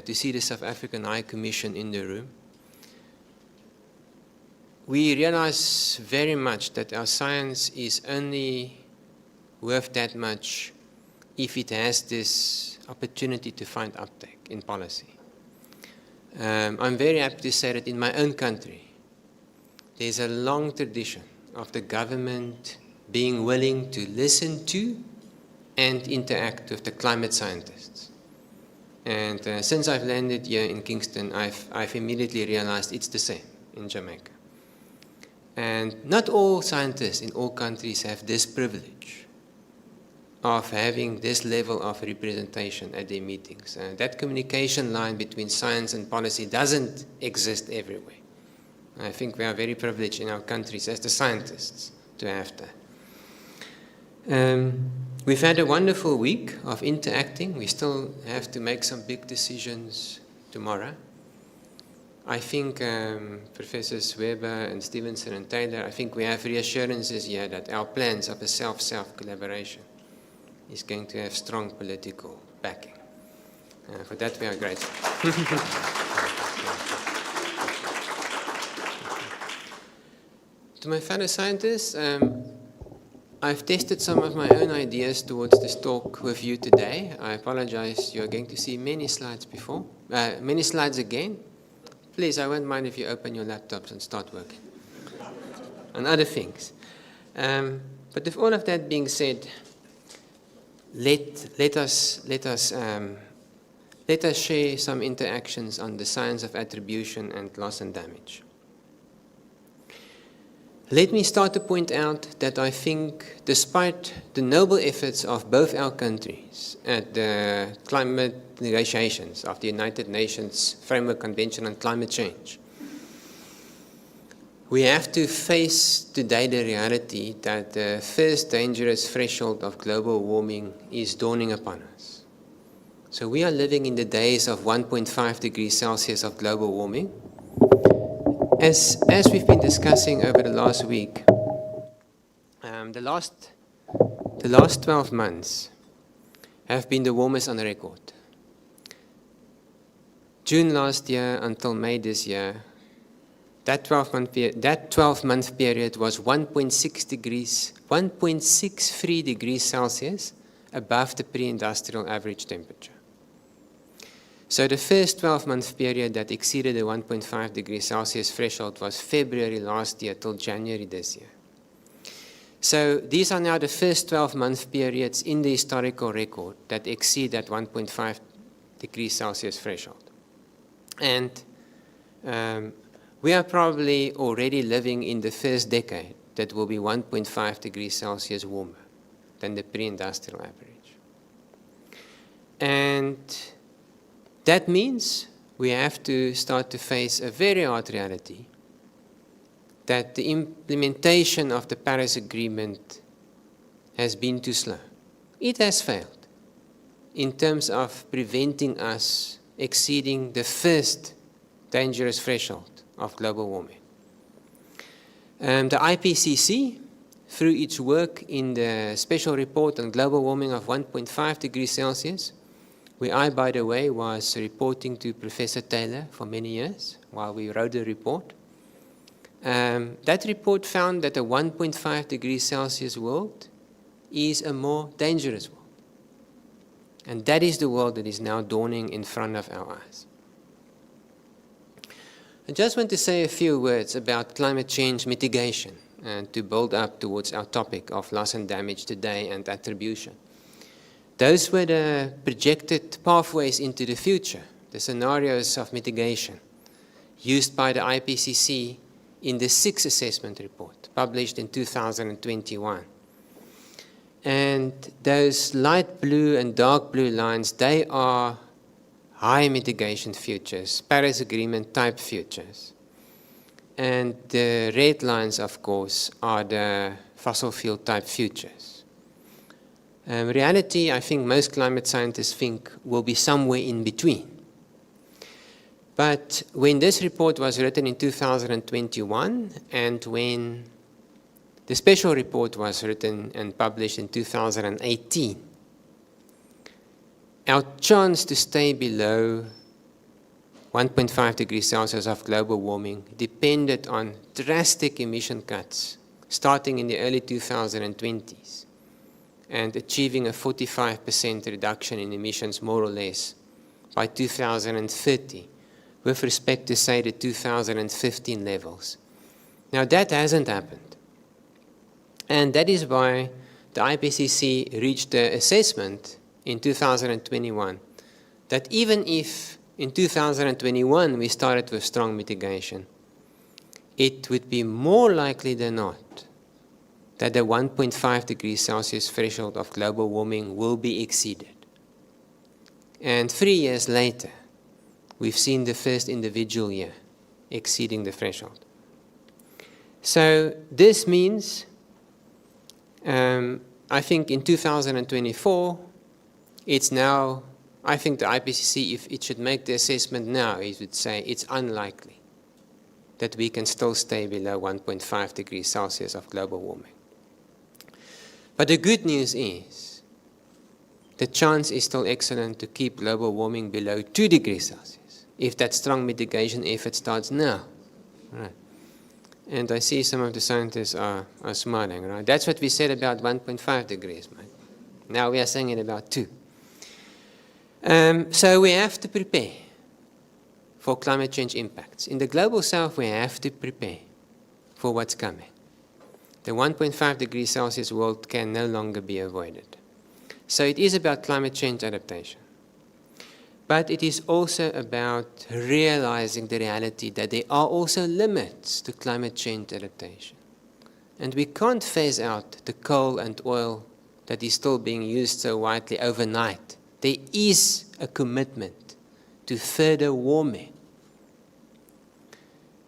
to see the South African High Commission in the room. We realize very much that our science is only worth that much if it has this opportunity to find uptake in policy. I'm very happy to say that in my own country, there's a long tradition of the government being willing to listen to and interact with the climate scientists. And since I've landed here in Kingston, I've immediately realized it's the same in Jamaica. And not all scientists in all countries have this privilege of having this level of representation at their meetings. That communication line between science and policy doesn't exist everywhere. I think we are very privileged in our countries as the scientists to have that. We've had a wonderful week of interacting. We still have to make some big decisions tomorrow. I think Professors Weber and Stevenson and Taylor, I think we have reassurances here that our plans of a self-self collaboration is going to have strong political backing. For that we are grateful. To my fellow scientists, I've tested some of my own ideas towards this talk with you today. I apologize, you're going to see many slides many slides again. Please, I won't mind if you open your laptops and start working on other things. But with all of that being said, let us share some interactions on the science of attribution and loss and damage. Let me start to point out that I think, despite the noble efforts of both our countries at the climate negotiations of the United Nations Framework Convention on Climate Change, we have to face today the reality that the first dangerous threshold of global warming is dawning upon us. So we are living in the days of 1.5 degrees Celsius of global warming. As we've been discussing over the last week, the last 12 months have been the warmest on record. June last year until May this year, that 12-month period was 1.63 degrees Celsius above the pre-industrial average temperature. So the first 12-month period that exceeded the 1.5 degrees Celsius threshold was February last year till January this year. So these are now the first 12-month periods in the historical record that exceed that 1.5 degrees Celsius threshold. And we are probably already living in the first decade that will be 1.5 degrees Celsius warmer than the pre-industrial average. And that means we have to start to face a very hard reality that the implementation of the Paris Agreement has been too slow. It has failed in terms of preventing us exceeding the first dangerous threshold of global warming. The IPCC, through its work in the special report on global warming of 1.5 degrees Celsius, where I, by the way, was reporting to Professor Taylor for many years while we wrote the report. That report found that a 1.5 degrees Celsius world is a more dangerous world. And that is the world that is now dawning in front of our eyes. I just want to say a few words about climate change mitigation and to build up towards our topic of loss and damage today and attribution. Those were the projected pathways into the future, the scenarios of mitigation used by the IPCC in the 6th assessment report, published in 2021. And those light blue and dark blue lines, they are high mitigation futures, Paris Agreement type futures. And the red lines, of course, are the fossil fuel type futures. Reality, I think most climate scientists think, will be somewhere in between. But when this report was written in 2021, and when the special report was written and published in 2018, our chance to stay below 1.5 degrees Celsius of global warming depended on drastic emission cuts starting in the early 2020s. And achieving a 45% reduction in emissions, more or less, by 2030, with respect to, say, the 2015 levels. Now, that hasn't happened. And that is why the IPCC reached the assessment in 2021 that even if in 2021 we started with strong mitigation, it would be more likely than not that the 1.5 degrees Celsius threshold of global warming will be exceeded. And 3 years later, we've seen the first individual year exceeding the threshold. So this means, I think in 2024, it's now, I think the IPCC, if it should make the assessment now, it would say it's unlikely that we can still stay below 1.5 degrees Celsius of global warming. But the good news is the chance is still excellent to keep global warming below 2 degrees Celsius if that strong mitigation effort starts now. Right. And I see some of the scientists are smiling, right? That's what we said about 1.5 degrees, mate. Now we are saying it about 2. So we have to prepare for climate change impacts. In the Global South, we have to prepare for what's coming. The 1.5 degrees Celsius world can no longer be avoided. So it is about climate change adaptation. But it is also about realizing the reality that there are also limits to climate change adaptation. And we can't phase out the coal and oil that is still being used so widely overnight. There is a commitment to further warming.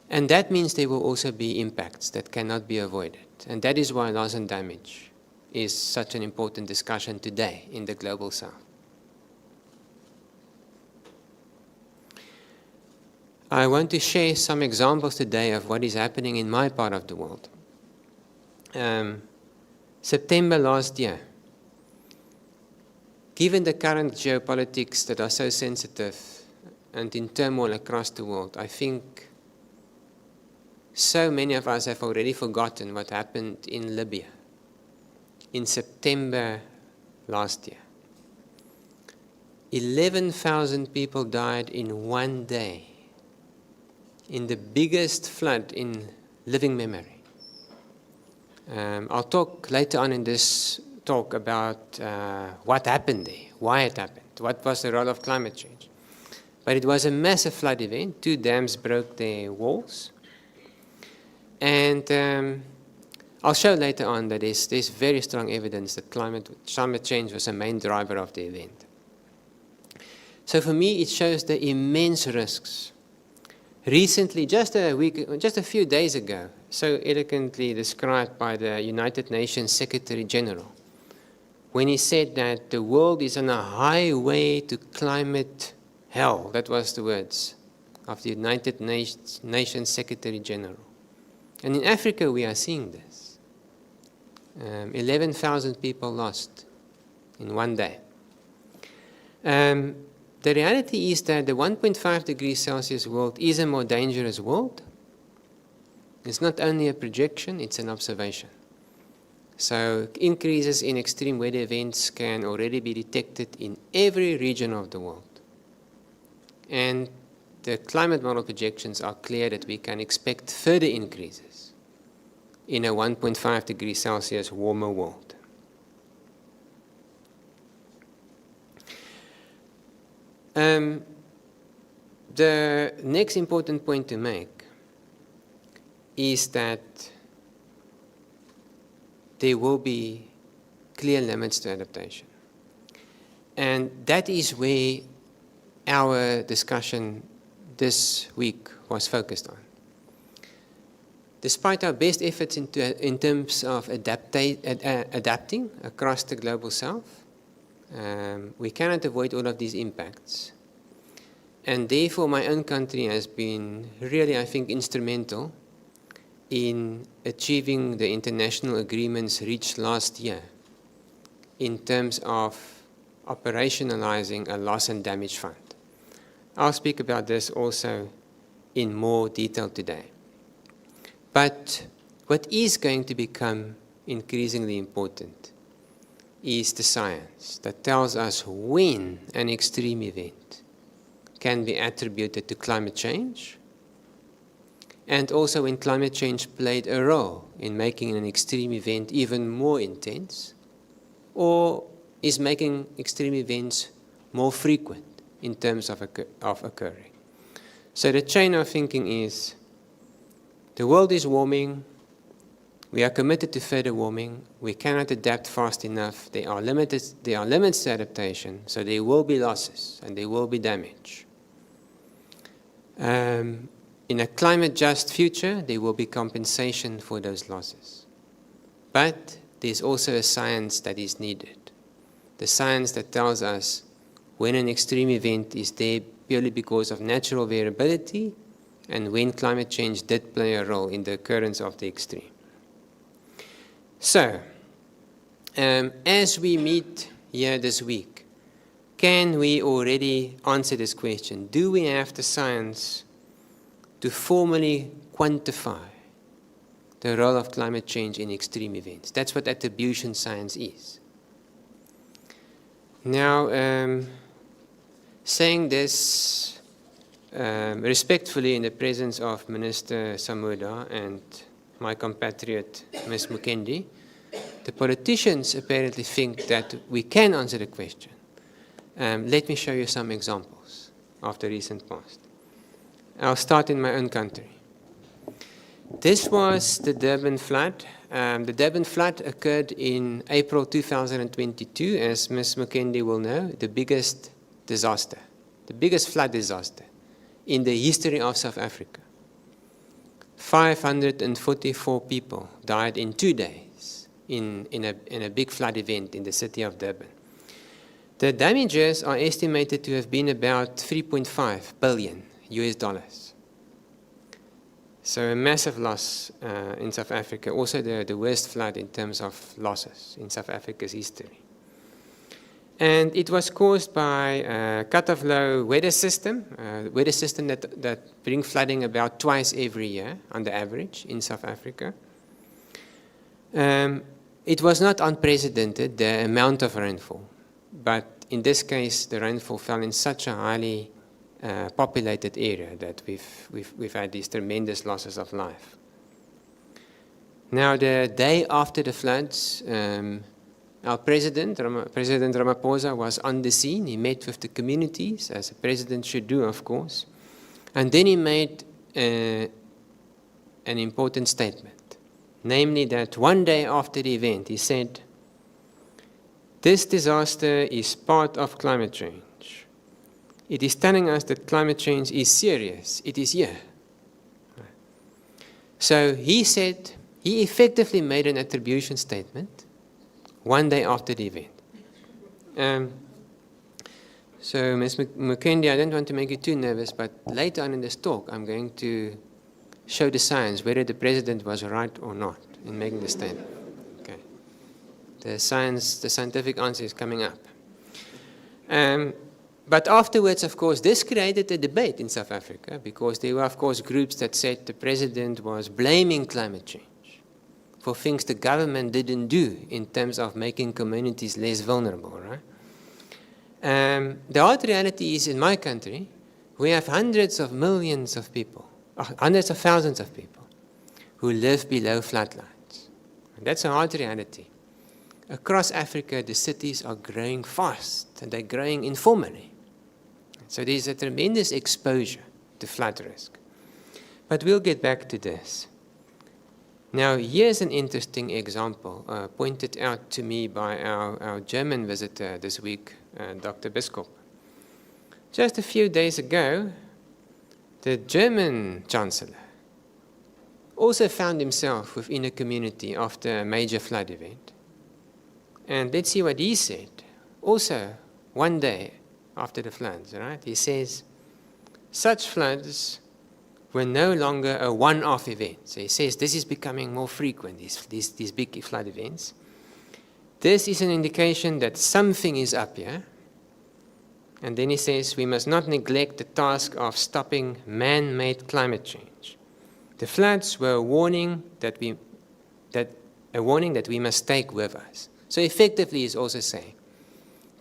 And that means there will also be impacts that cannot be avoided. And that is why loss and damage is such an important discussion today in the Global South. I want to share some examples today of what is happening in my part of the world. September last year, given the current geopolitics that are so sensitive and in turmoil across the world, I think so many of us have already forgotten what happened in Libya in September last year. 11,000 people died in one day in the biggest flood in living memory. I'll talk later on in this talk about what happened there, why it happened, what was the role of climate change. But it was a massive flood event. 2 dams broke their walls. And I'll show later on that there's very strong evidence that climate change was a main driver of the event. So for me, it shows the immense risks. Recently, just a few days ago, so eloquently described by the United Nations Secretary General, when he said that the world is on a highway to climate hell. That was the words of the United Nations Secretary General. And in Africa, we are seeing this. 11,000 people lost in one day. The reality is that the 1.5 degrees Celsius world is a more dangerous world. It's not only a projection, it's an observation. So increases in extreme weather events can already be detected in every region of the world. And the climate model projections are clear that we can expect further increases in a 1.5 degrees Celsius warmer world. The next important point to make is that there will be clear limits to adaptation. And that is where our discussion this week was focused on. Despite our best efforts in terms of adapting across the Global South, we cannot avoid all of these impacts. And therefore, my own country has been really, I think, instrumental in achieving the international agreements reached last year in terms of operationalizing a loss and damage fund. I'll speak about this also in more detail today. But what is going to become increasingly important is the science that tells us when an extreme event can be attributed to climate change, and also when climate change played a role in making an extreme event even more intense, or is making extreme events more frequent in terms of occurring. So the chain of thinking is, the world is warming, we are committed to further warming, we cannot adapt fast enough, there are limits to adaptation, so there will be losses and there will be damage. In a climate-just future, there will be compensation for those losses. But there's also a science that is needed. The science that tells us when an extreme event is there purely because of natural variability, and when climate change did play a role in the occurrence of the extreme. So, as we meet here this week, can we already answer this question? Do we have the science to formally quantify the role of climate change in extreme events. That's what attribution science is. Now, saying this respectfully in the presence of Minister Samuda and my compatriot, Ms. Mukendi, the politicians apparently think that we can answer the question. Let me show you some examples of the recent past. I'll start in my own country. This was the Durban flood. The Durban flood occurred in April 2022, as Ms. Mukendi will know, the biggest disaster, the biggest flood disaster in the history of South Africa. 544 people died in 2 days in a big flood event in the city of Durban. The damages are estimated to have been about 3.5 billion US dollars. So a massive loss in South Africa, also the worst flood in terms of losses in South Africa's history. And it was caused by a cut-off low weather system that brings flooding about twice every year on the average in South Africa. It was not unprecedented, the amount of rainfall, but in this case, the rainfall fell in such a highly populated area that we've had these tremendous losses of life. Now, the day after the floods, our President Ramaphosa, was on the scene. He met with the communities, as a president should do, of course. And then he made an important statement, namely that one day after the event, he said, "This disaster is part of climate change. It is telling us that climate change is serious. It is here." So he said, he effectively made an attribution statement one day after the event. So Ms. Mukendi, I don't want to make you too nervous, but later on in this talk, I'm going to show the science whether the president was right or not in making the statement. Okay. The scientific answer is coming up. But afterwards, of course, this created a debate in South Africa because there were, of course, groups that said the president was blaming climate change for things the government didn't do in terms of making communities less vulnerable, right? The hard reality is in my country, we have hundreds of millions of people, hundreds of thousands of people who live below floodlines. And that's a hard reality. Across Africa, the cities are growing fast and they're growing informally. So there's a tremendous exposure to flood risk. But we'll get back to this. Now, here's an interesting example pointed out to me by our German visitor this week, Dr. Biskup. Just a few days ago, the German Chancellor also found himself within a community after a major flood event. And let's see what he said. Also, one day after the floods, right? He says, such floods were no longer a one-off event. So he says this is becoming more frequent, these big flood events. This is an indication that something is up here. And then he says we must not neglect the task of stopping man-made climate change. The floods were a warning that we must take with us. So effectively he's also saying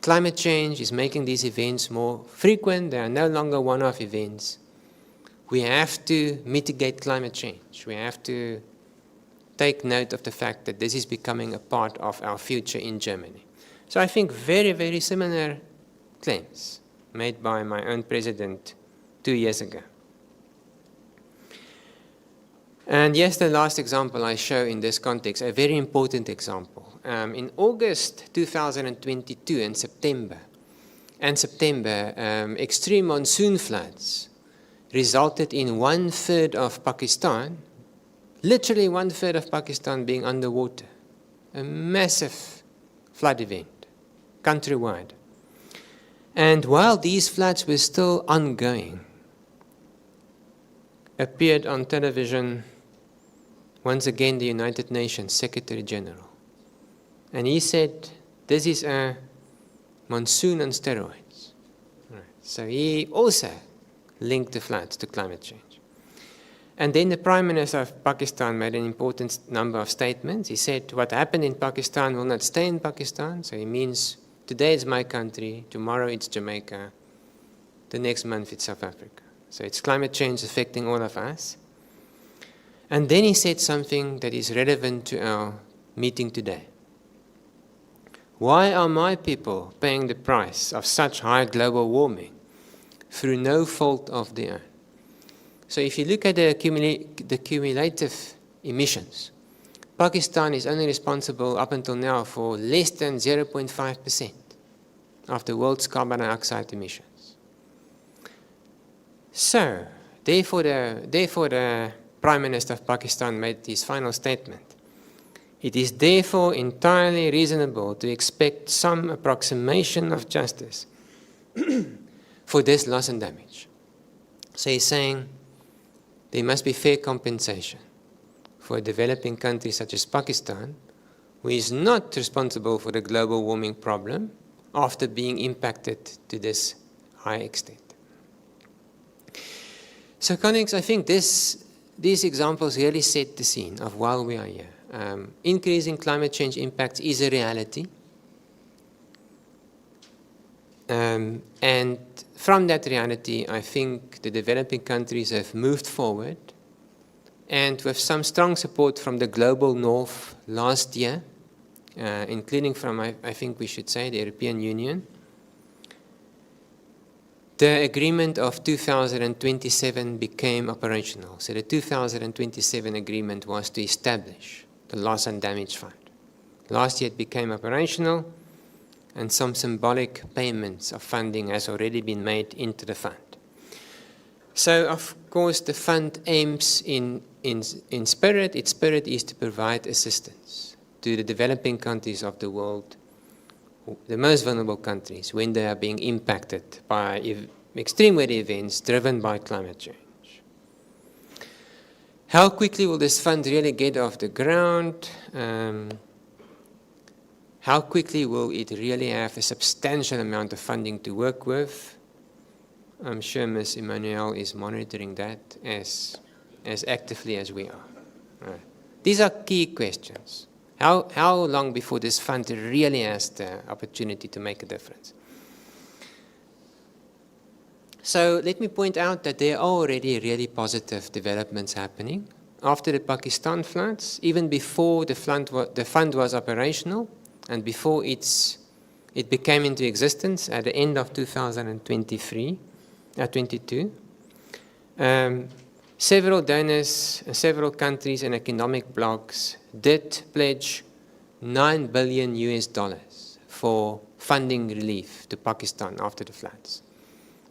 climate change is making these events more frequent. They are no longer one-off events. We have to mitigate climate change. We have to take note of the fact that this is becoming a part of our future in Germany. So I think very, very similar claims made by my own president 2 years ago. And yes, the last example I show in this context, a very important example. In August 2022 and September, extreme monsoon floods resulted in 1/3 of Pakistan, literally 1/3 of Pakistan being underwater. A massive flood event, countrywide. And while these floods were still ongoing, appeared on television once again the United Nations Secretary General. And he said, this is a monsoon on steroids. Right. So he also linked the floods to climate change. And then the Prime Minister of Pakistan made an important number of statements. He said, what happened in Pakistan will not stay in Pakistan. So he means, today it's my country, tomorrow it's Jamaica, the next month it's South Africa. So it's climate change affecting all of us. And then he said something that is relevant to our meeting today. Why are my people paying the price of such high global warming through no fault of their own? So if you look at the cumulative emissions, Pakistan is only responsible up until now for less than 0.5% of the world's carbon dioxide emissions. So, therefore the Prime Minister of Pakistan made his final statement. It is therefore entirely reasonable to expect some approximation of justice for this loss and damage. So he's saying there must be fair compensation for a developing country such as Pakistan, who is not responsible for the global warming problem after being impacted to this high extent. So colleagues, I think these examples really set the scene of why we are here. Increasing climate change impacts is a reality. And from that reality, I think the developing countries have moved forward, and with some strong support from the global north last year, including from, I think we should say, the European Union, the agreement of 2027 became operational. So the 2027 agreement was to establish the Loss and Damage Fund. Last year it became operational, and some symbolic payments of funding has already been made into the fund. So, of course, the fund aims in spirit. Its spirit is to provide assistance to the developing countries of the world, the most vulnerable countries, when they are being impacted by extreme weather events driven by climate change. How quickly will this fund really get off the ground? How quickly will it really have a substantial amount of funding to work with? I'm sure Ms. Emmanuel is monitoring that as actively as we are. Right. These are key questions. How long before this fund really has the opportunity to make a difference? So let me point out that there are already really positive developments happening. After the Pakistan floods, even before the fund was operational, and before it became into existence at the end of 2022, several donors, several countries and economic blocs did pledge $9 billion for funding relief to Pakistan after the floods.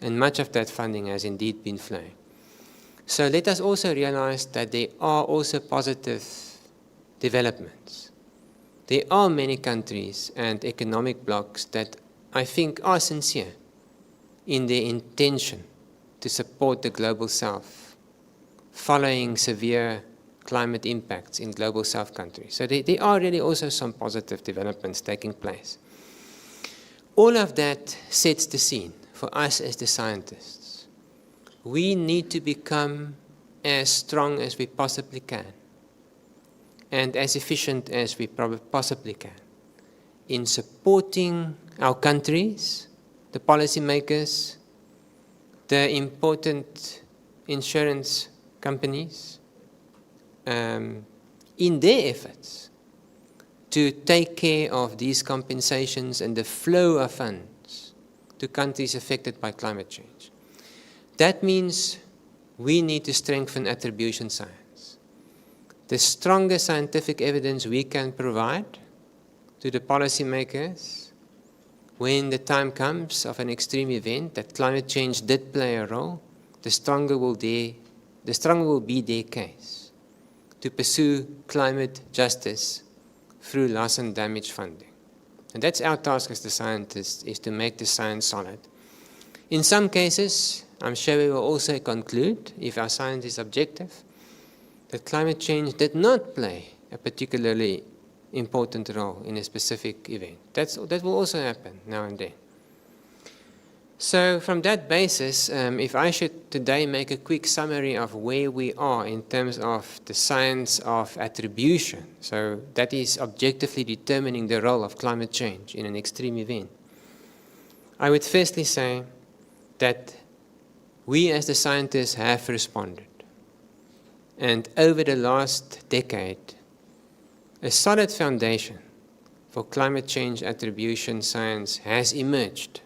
And much of that funding has indeed been flowing. So let us also realize that there are also positive developments. There are many countries and economic blocs that I think are sincere in their intention to support the global south following severe climate impacts in global south countries. So there are really also some positive developments taking place. All of that sets the scene for us as the scientists. We need to become as strong as we possibly can and as efficient as we possibly can in supporting our countries, the policymakers, the important insurance companies, in their efforts to take care of these compensations and the flow of funds to countries affected by climate change. That means we need to strengthen attribution science. The stronger scientific evidence we can provide to the policymakers when the time comes of an extreme event that climate change did play a role, the stronger will be their case to pursue climate justice through loss and damage funding. And that's our task as the scientists, is to make the science solid. In some cases, I'm sure we will also conclude, if our science is objective, that climate change did not play a particularly important role in a specific event. That will also happen now and then. So from that basis, if I should today make a quick summary of where we are in terms of the science of attribution, so that is objectively determining the role of climate change in an extreme event, I would firstly say that we as the scientists have responded. And over the last decade, a solid foundation for climate change attribution science has emerged.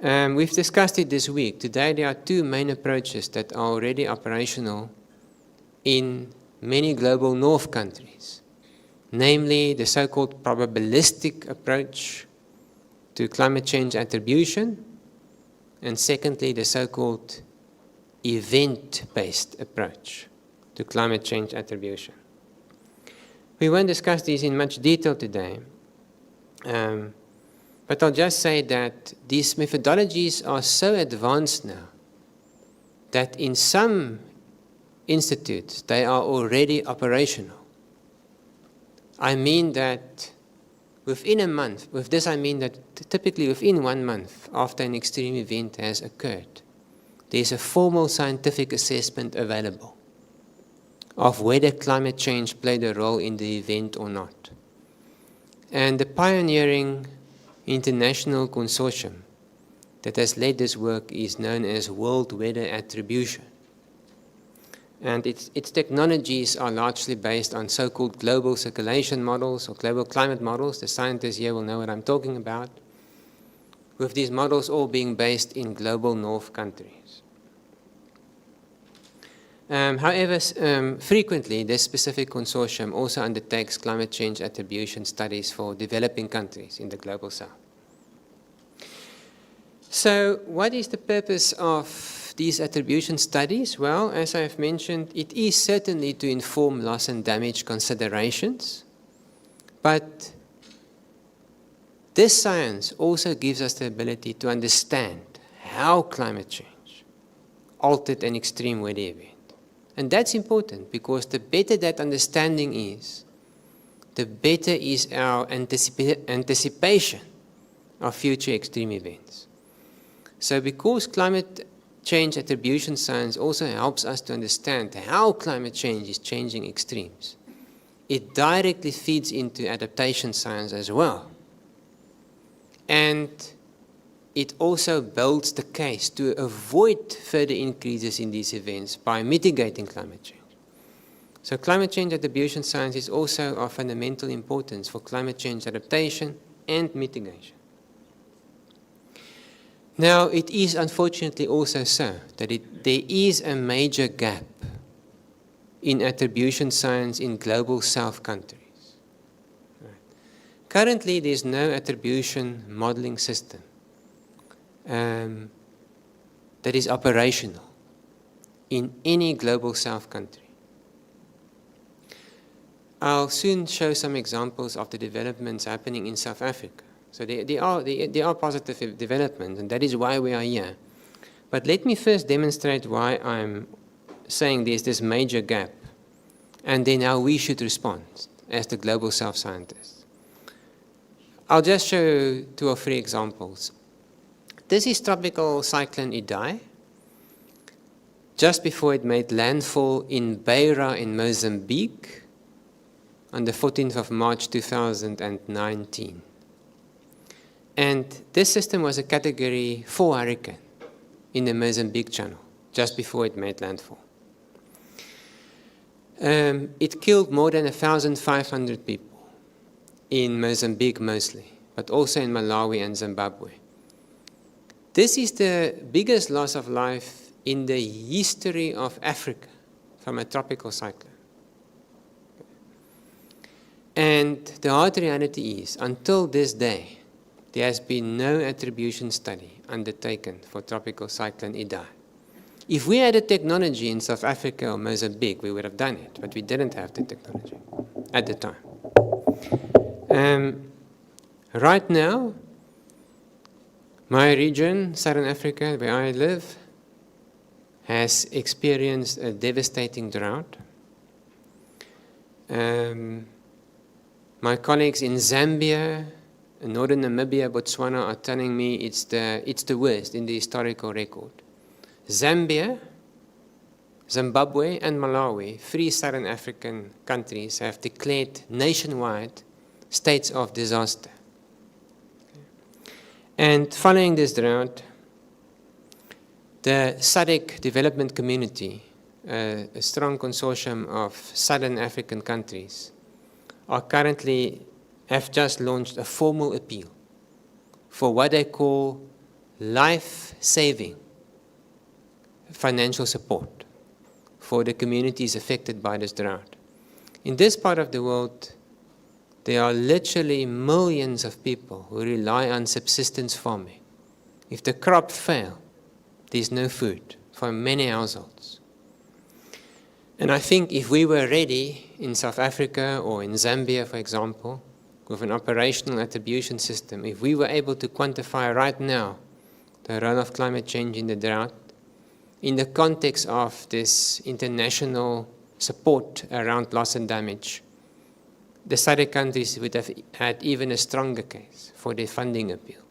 We've discussed it this week. Today there are two main approaches that are already operational in many global north countries, namely the so-called probabilistic approach to climate change attribution, and secondly the so-called event-based approach to climate change attribution. We won't discuss these in much detail today, but I'll just say that these methodologies are so advanced now that in some institutes they are already operational. I mean that within a month, with this I mean that typically within 1 month after an extreme event has occurred, there's a formal scientific assessment available of whether climate change played a role in the event or not. And the pioneering international consortium that has led this work is known as World Weather Attribution. And its technologies are largely based on so-called global circulation models or global climate models. The scientists here will know what I'm talking about, with these models all being based in global north countries. However, frequently this specific consortium also undertakes climate change attribution studies for developing countries in the global south. So what is the purpose of these attribution studies? Well, as I've mentioned, it is certainly to inform loss and damage considerations, but this science also gives us the ability to understand how climate change altered an extreme weather event. And that's important because the better that understanding is, the better is our anticipation of future extreme events. So because climate change attribution science also helps us to understand how climate change is changing extremes, it directly feeds into adaptation science as well. And it also builds the case to avoid further increases in these events by mitigating climate change. So climate change attribution science is also of fundamental importance for climate change adaptation and mitigation. Now, it is unfortunately also so that there is a major gap in attribution science in global south countries. Currently, there is no attribution modeling system that is operational in any global south country. I'll soon show some examples of the developments happening in South Africa. So there are positive developments, and that is why we are here. But let me first demonstrate why I'm saying there's this major gap, and then how we should respond as the global south scientists. I'll just show 2 or 3 examples. This is tropical cyclone Idai, just before it made landfall in Beira in Mozambique on the 14th of March 2019. And this system was a Category 4 hurricane in the Mozambique Channel, just before it made landfall. It killed more than 1,500 people in Mozambique mostly, but also in Malawi and Zimbabwe. This is the biggest loss of life in the history of Africa from a tropical cyclone. And the hard reality is, until this day, there has been no attribution study undertaken for tropical cyclone Idai. If we had a technology in South Africa or Mozambique, we would have done it, but we didn't have the technology at the time. Right now, my region, Southern Africa, where I live, has experienced a devastating drought. My colleagues in Zambia Northern Namibia, Botswana are telling me it's the worst in the historical record. Zambia, Zimbabwe, and Malawi, 3 Southern African countries, have declared nationwide states of disaster. And following this drought, the SADC development community, a strong consortium of Southern African countries, have just launched a formal appeal for what they call life-saving financial support for the communities affected by this drought. In this part of the world, there are literally millions of people who rely on subsistence farming. If the crop fails, there's no food for many households. And I think if we were ready in South Africa or in Zambia, for example, with an operational attribution system, if we were able to quantify right now the role of climate change in the drought, in the context of this international support around loss and damage, the SADC countries would have had even a stronger case for their funding appeal.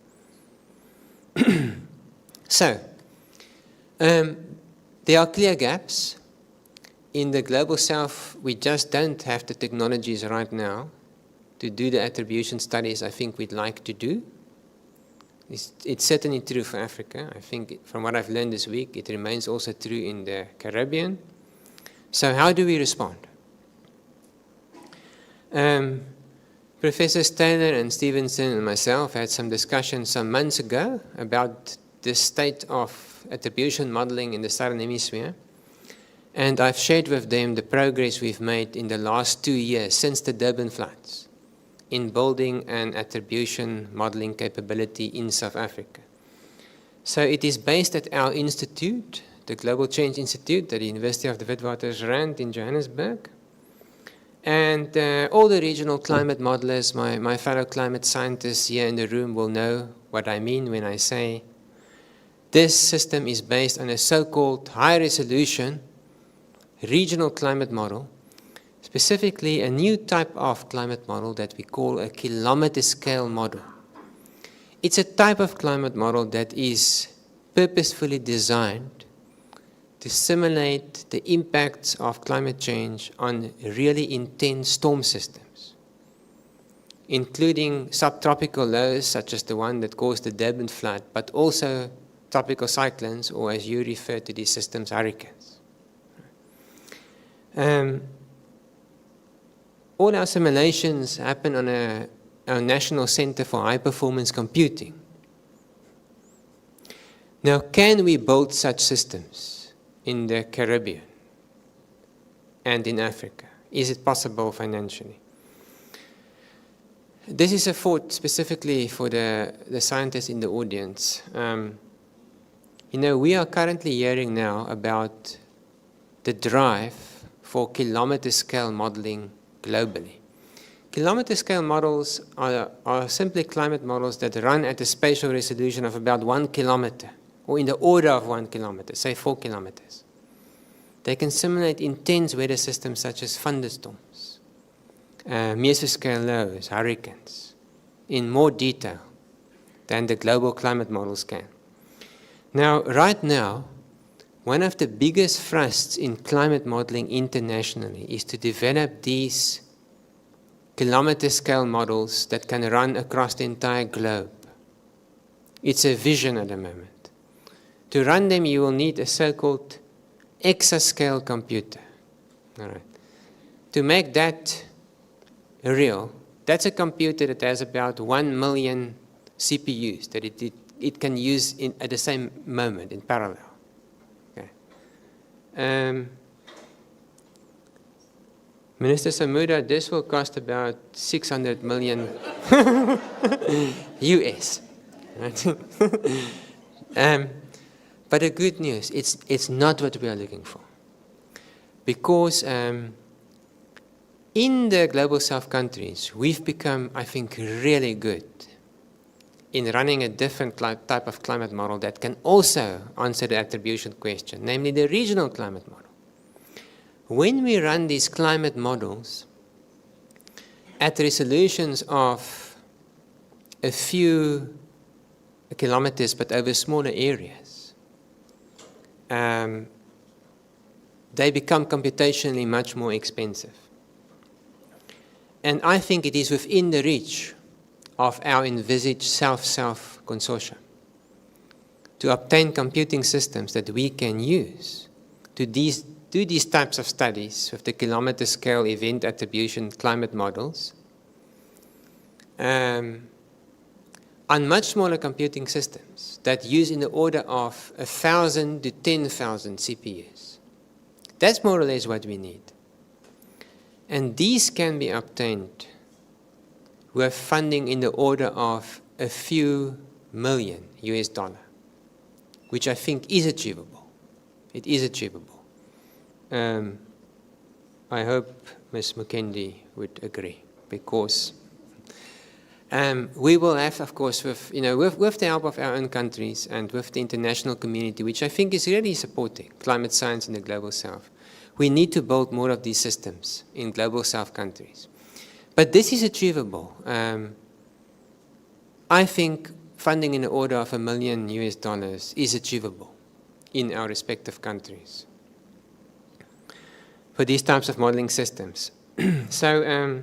So, there are clear gaps. In the Global South, we just don't have the technologies right now to do the attribution studies I think we'd like to do. It's certainly true for Africa. I think from what I've learned this week, it remains also true in the Caribbean. So how do we respond? Professors Taylor and Stevenson and myself had some discussions some months ago about the state of attribution modeling in the Southern Hemisphere. And I've shared with them the progress we've made in the last 2 years since the Durban floods in building an attribution modeling capability in South Africa. So it is based at our institute, the Global Change Institute at the University of the Witwatersrand in Johannesburg. And all the regional climate modelers, my fellow climate scientists here in the room will know what I mean when I say this system is based on a so-called high-resolution regional climate model, specifically a new type of climate model that we call a kilometer scale model. It's a type of climate model that is purposefully designed to simulate the impacts of climate change on really intense storm systems, including subtropical lows such as the one that caused the Durban flood, but also tropical cyclones, or as you refer to these systems, hurricanes. All our simulations happen on our National Center for High Performance Computing. Now, can we build such systems in the Caribbean and in Africa? Is it possible financially? This is a thought specifically for the scientists in the audience. We are currently hearing now about the drive for kilometer scale modeling globally. Kilometer scale models are simply climate models that run at a spatial resolution of about 1 kilometer, or in the order of 1 kilometer, say 4 kilometers. They can simulate intense weather systems such as thunderstorms, mesoscale lows, hurricanes, in more detail than the global climate models can. Now, right now, one of the biggest thrusts in climate modeling internationally is to develop these kilometer scale models that can run across the entire globe. It's a vision at the moment. To run them, you will need a so-called exascale computer. All right. To make that real, that's a computer that has about 1 million CPUs that it can use at the same moment in parallel. Minister Samuda, this will cost about 600 million US. But the good news, it's not what we are looking for. Because in the Global South countries, we've become, I think, really good in running a different type of climate model that can also answer the attribution question, namely the regional climate model. When we run these climate models at resolutions of a few kilometers but over smaller areas, they become computationally much more expensive. And I think it is within the reach of our envisaged South-South consortium to obtain computing systems that we can use to do these types of studies with the kilometer scale event attribution climate models on much smaller computing systems that use in the order of 1,000 to 10,000 CPUs. That's more or less what we need. And these can be obtained with funding in the order of a few million US dollar, which I think is achievable. It is achievable. I hope Ms. Mukendi would agree, because we will have, of course, with the help of our own countries and with the international community, which I think is really supporting climate science in the Global South, we need to build more of these systems in Global South countries. But this is achievable. I think funding in the order of $1 million US is achievable in our respective countries for these types of modeling systems. So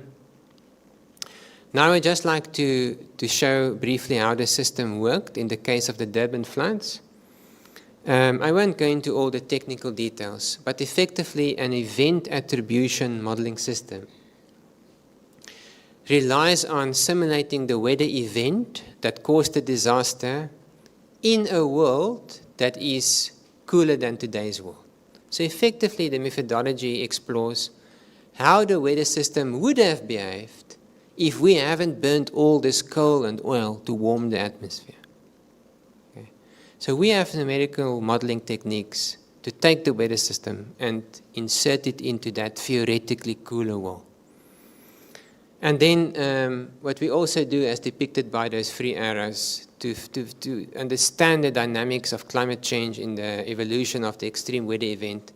now I'd just like to show briefly how the system worked in the case of the Durban floods. I won't go into all the technical details, but effectively an event attribution modeling system relies on simulating the weather event that caused the disaster in a world that is cooler than today's world. So effectively the methodology explores how the weather system would have behaved if we haven't burnt all this coal and oil to warm the atmosphere. So we have numerical modeling techniques to take the weather system and insert it into that theoretically cooler world. And then what we also do, as depicted by those three arrows, to understand the dynamics of climate change in the evolution of the extreme weather event,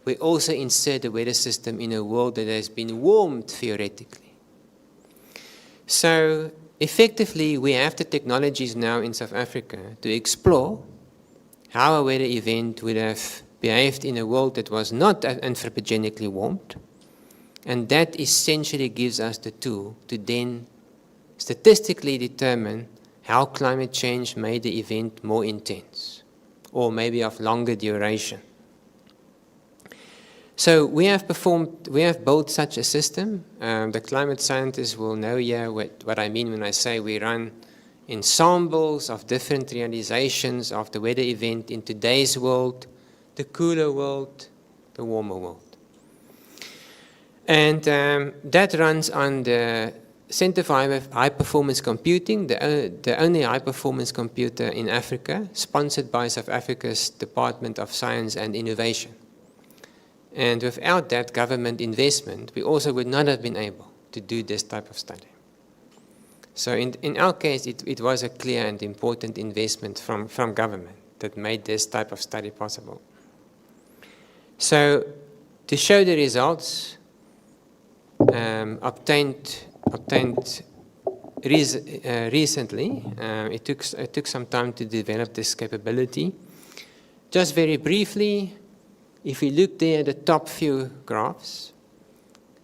we also insert the weather system in a world that has been warmed theoretically. So effectively, we have the technologies now in South Africa to explore how a weather event would have behaved in a world that was not anthropogenically warmed. And that essentially gives us the tool to then statistically determine how climate change made the event more intense, or maybe of longer duration. So we have built such a system. The climate scientists will know here what I mean when I say we run ensembles of different realizations of the weather event in today's world, the cooler world, the warmer world. And that runs on the Center for High Performance Computing, the only high performance computer in Africa, sponsored by South Africa's Department of Science and Innovation. And without that government investment, we also would not have been able to do this type of study. So in our case, it was a clear and important investment from government that made this type of study possible. So to show the results obtained recently, it took some time to develop this capability. Just very briefly, if we look there at the top few graphs,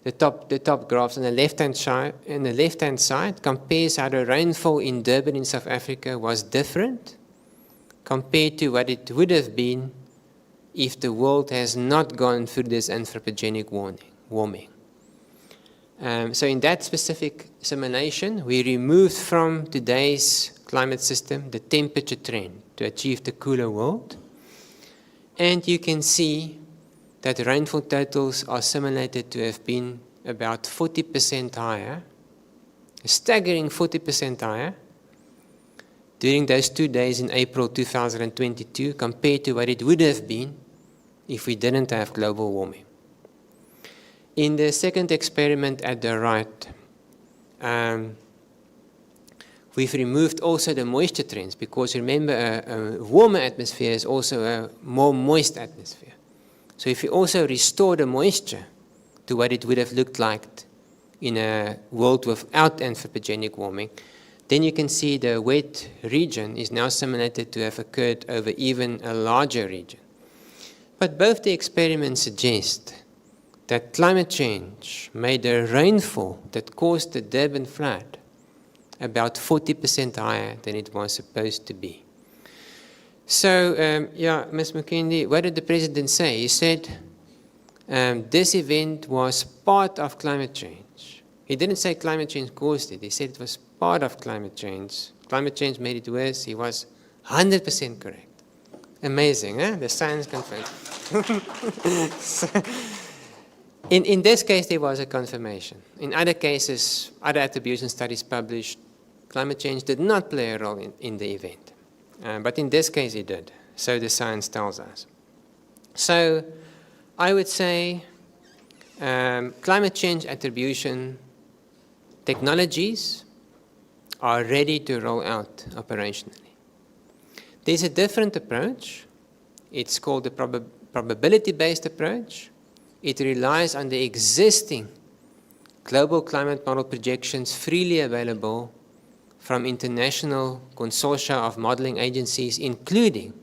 the top graphs on the left-hand side compares how the rainfall in Durban in South Africa was different compared to what it would have been if the world has not gone through this anthropogenic warming. So in that specific simulation, we removed from today's climate system the temperature trend to achieve the cooler world. And you can see that rainfall totals are simulated to have been about 40% higher, a staggering 40% higher, during those 2 days in April 2022 compared to what it would have been if we didn't have global warming. In the second experiment at the right, we've removed also the moisture trends, because remember, a warmer atmosphere is also a more moist atmosphere. So if you also restore the moisture to what it would have looked like in a world without anthropogenic warming, then you can see the wet region is now simulated to have occurred over even a larger region. But both the experiments suggest that climate change made the rainfall that caused the Durban flood about 40% higher than it was supposed to be. So, yeah, Ms. McKendy, what did the President say? He said this event was part of climate change. He didn't say climate change caused it. He said it was part of climate change. Climate change made it worse. He was 100% correct. Amazing, huh? The science confirmed. So, in this case, there was a confirmation. In other cases, other attribution studies published, climate change did not play a role in the event. But in this case, it did. So the science tells us. So I would say climate change attribution technologies are ready to roll out operationally. There's a different approach. It's called the probability-based approach. It relies on the existing global climate model projections freely available from international consortia of modeling agencies, including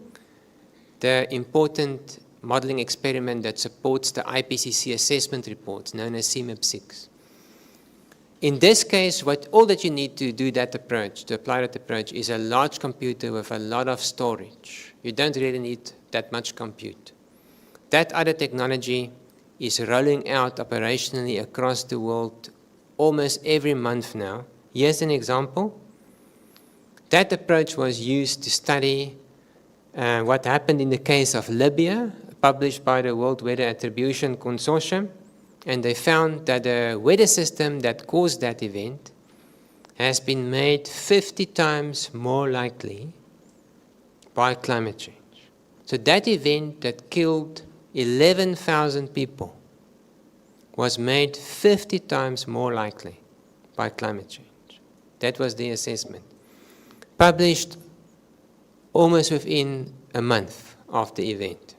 the important modeling experiment that supports the IPCC assessment reports, known as CMIP6. In this case, all that you need to do that approach, to apply that approach, is a large computer with a lot of storage. You don't really need that much compute. That other technology is rolling out operationally across the world almost every month now. Here's an example. That approach was used to study what happened in the case of Libya, published by the World Weather Attribution Consortium, and they found that the weather system that caused that event has been made 50 times more likely by climate change. So that event that killed 11,000 people was made 50 times more likely by climate change. That was the assessment. Published almost within a month of the event.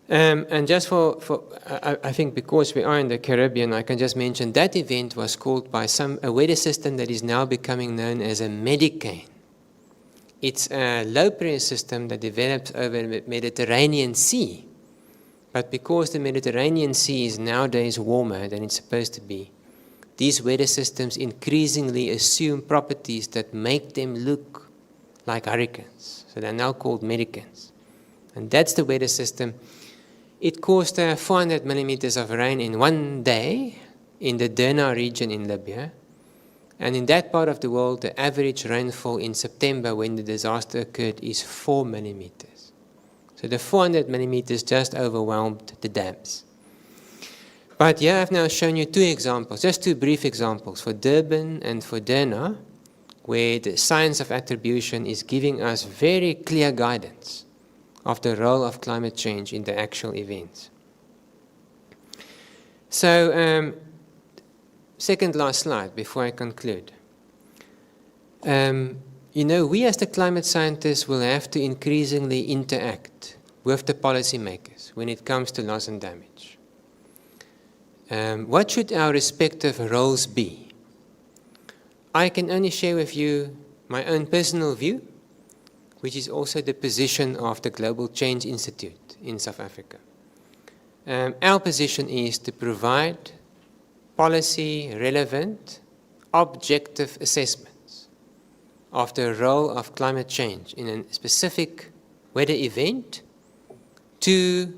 And just I think because we are in the Caribbean, I can just mention that event was called by a weather system that is now becoming known as a Medicane. It's a low-pressure system that develops over the Mediterranean Sea. But because the Mediterranean Sea is nowadays warmer than it's supposed to be, these weather systems increasingly assume properties that make them look like hurricanes. So they're now called Medicanes. And that's the weather system. It caused 400 millimeters of rain in one day in the Derna region in Libya. And in that part of the world, the average rainfall in September when the disaster occurred is 4 millimeters. So the 400 millimeters just overwhelmed the dams. But here I've now shown you two examples, just two brief examples, for Durban and for Derna, where the science of attribution is giving us very clear guidance of the role of climate change in the actual events. So, second last slide before I conclude. We as the climate scientists will have to increasingly interact with the policymakers when it comes to loss and damage. What should our respective roles be? I can only share with you my own personal view, which is also the position of the Global Change Institute in South Africa. Our position is to provide policy-relevant, objective assessments of the role of climate change in a specific weather event to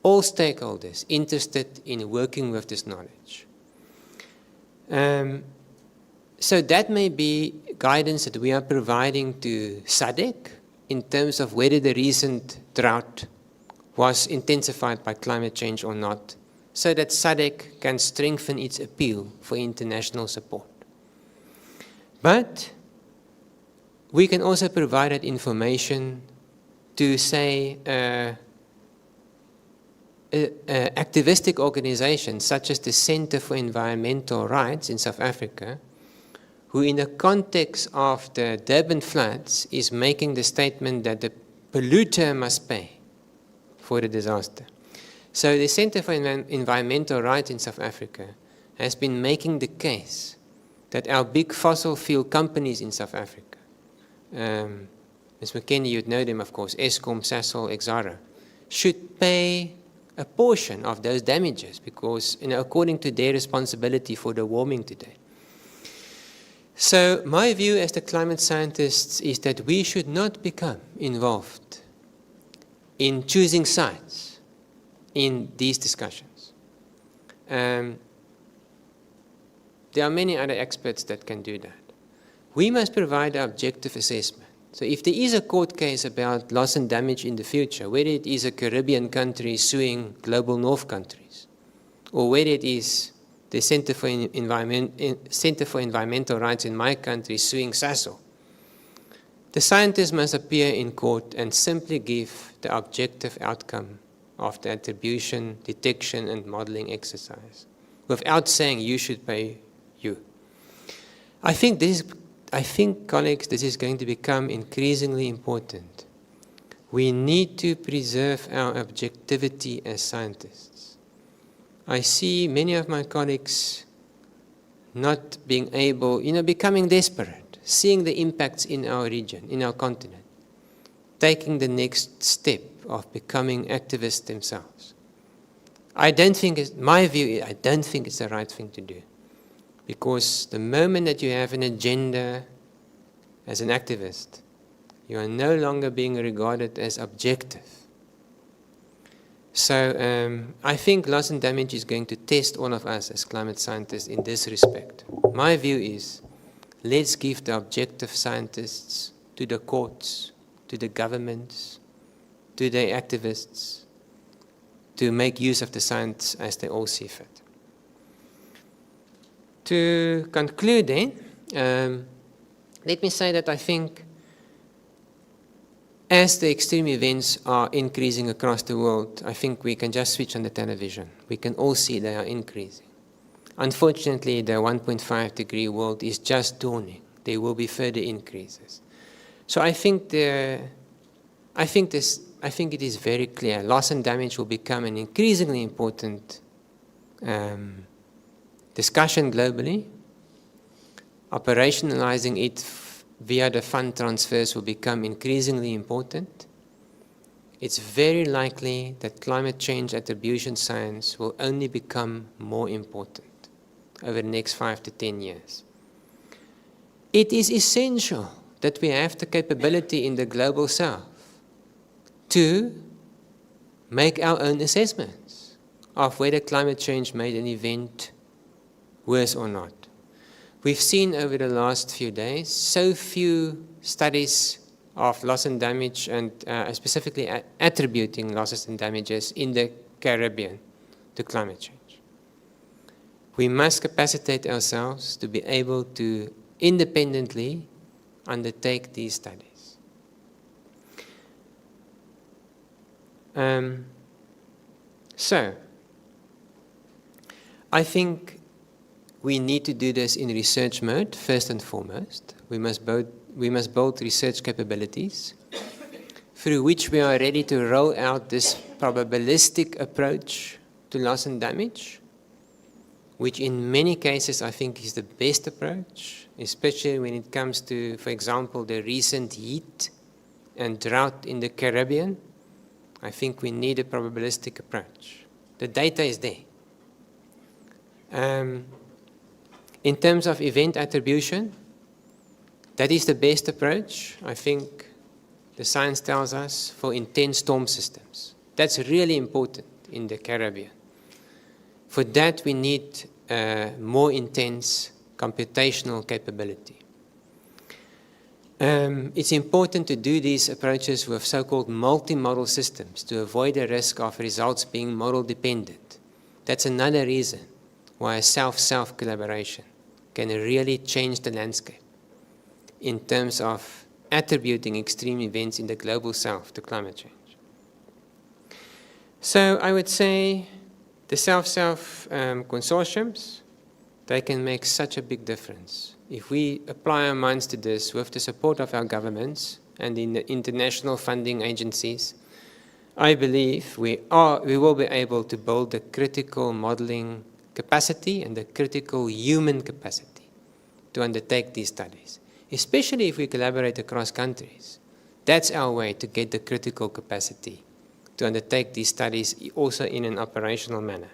all stakeholders interested in working with this knowledge. So that may be guidance that we are providing to SADC in terms of whether the recent drought was intensified by climate change or not, so that SADC can strengthen its appeal for international support. But we can also provide that information to, say, activistic organizations such as the Center for Environmental Rights in South Africa, who in the context of the Durban floods is making the statement that the polluter must pay for the disaster. So the Center for Environmental Rights in South Africa has been making the case that our big fossil fuel companies in South Africa, Ms. McKenny, you'd know them, of course, Eskom, Sasol, Exxaro, should pay a portion of those damages because, according to their responsibility for the warming today. So my view as the climate scientists is that we should not become involved in choosing sides in these discussions. There are many other experts that can do that. We must provide an objective assessment. So if there is a court case about loss and damage in the future, whether it is a Caribbean country suing global north countries, or whether it is the Center for Environmental Rights in my country suing Sasol, the scientists must appear in court and simply give the objective outcome of the attribution, detection, and modeling exercise, without saying you should pay you. I think, colleagues, this is going to become increasingly important. We need to preserve our objectivity as scientists. I see many of my colleagues not being able, becoming desperate, seeing the impacts in our region, in our continent, taking the next step of becoming activists themselves. My view, I don't think it's the right thing to do. Because the moment that you have an agenda as an activist, you are no longer being regarded as objective. So I think loss and damage is going to test all of us as climate scientists in this respect. My view is, let's give the objective scientists to the courts, to the governments, to the activists, to make use of the science as they all see fit. To conclude then, let me say that I think as the extreme events are increasing across the world, I think we can just switch on the television. We can all see they are increasing. Unfortunately, the 1.5 degree world is just dawning. There will be further increases. So I think it is very clear. Loss and damage will become an increasingly important discussion globally. Operationalizing it via the fund transfers will become increasingly important. It's very likely that climate change attribution science will only become more important over the next 5 to 10 years. It is essential that we have the capability in the global south to make our own assessments of whether climate change made an event worse or not. We've seen over the last few days so few studies of loss and damage and specifically attributing losses and damages in the Caribbean to climate change. We must capacitate ourselves to be able to independently undertake these studies. So, I think we need to do this in research mode, first and foremost. We must build research capabilities through which we are ready to roll out this probabilistic approach to loss and damage, which in many cases I think is the best approach, especially when it comes to, for example, the recent heat and drought in the Caribbean. I think we need a probabilistic approach. The data is there. In terms of event attribution, that is the best approach, I think the science tells us, for intense storm systems. That's really important in the Caribbean. For that, we need more intense computational capability. It's important to do these approaches with so-called multi-model systems to avoid the risk of results being model dependent. That's another reason why self-self collaboration can really change the landscape in terms of attributing extreme events in the global south to climate change. So I would say the self-self consortiums, they can make such a big difference. If we apply our minds to this with the support of our governments and in the international funding agencies, I believe we will be able to build the critical modeling capacity and the critical human capacity to undertake these studies, especially if we collaborate across countries. That's our way to get the critical capacity to undertake these studies also in an operational manner.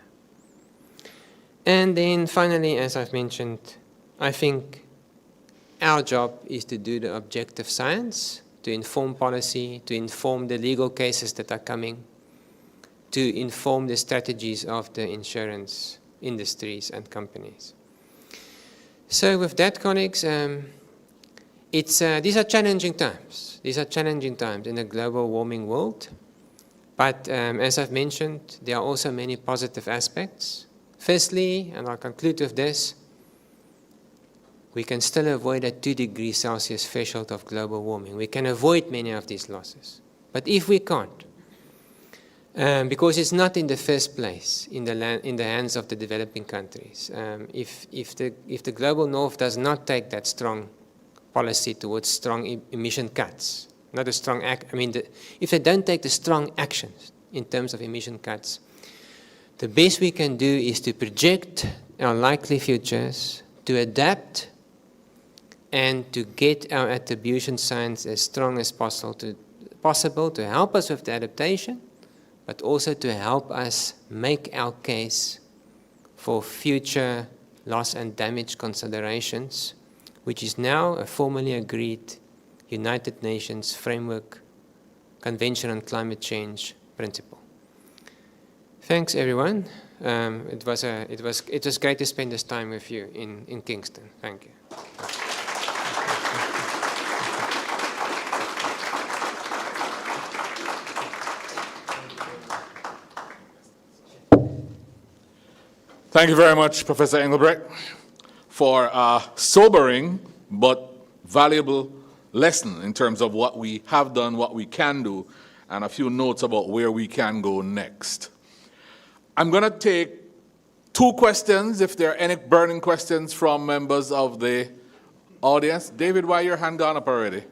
And then finally, as I've mentioned, I think our job is to do the objective science, to inform policy, to inform the legal cases that are coming, to inform the strategies of the insurance industries and companies. So with that, colleagues, these are challenging times. These are challenging times in a global warming world. But as I've mentioned, there are also many positive aspects. Firstly, and I'll conclude with this, we can still avoid a 2 degrees Celsius threshold of global warming. We can avoid many of these losses. But if we can't, because it's not in the first place in the hands of the developing countries, if the global north does not take that strong policy towards strong emission cuts, not a strong if they don't take the strong actions in terms of emission cuts, the best we can do is to project our likely futures, to adapt, and to get our attribution science as strong as possible to help us with the adaptation, but also to help us make our case for future loss and damage considerations, which is now a formally agreed United Nations Framework Convention on Climate Change principle. Thanks, everyone. It was great to spend this time with you in Kingston. Thank you. Thank you very much, Professor Engelbrecht, for a sobering but valuable lesson in terms of what we have done, what we can do, and a few notes about where we can go next. I'm going to take 2 questions, if there are any burning questions from members of the audience. David, why your hand gone up already?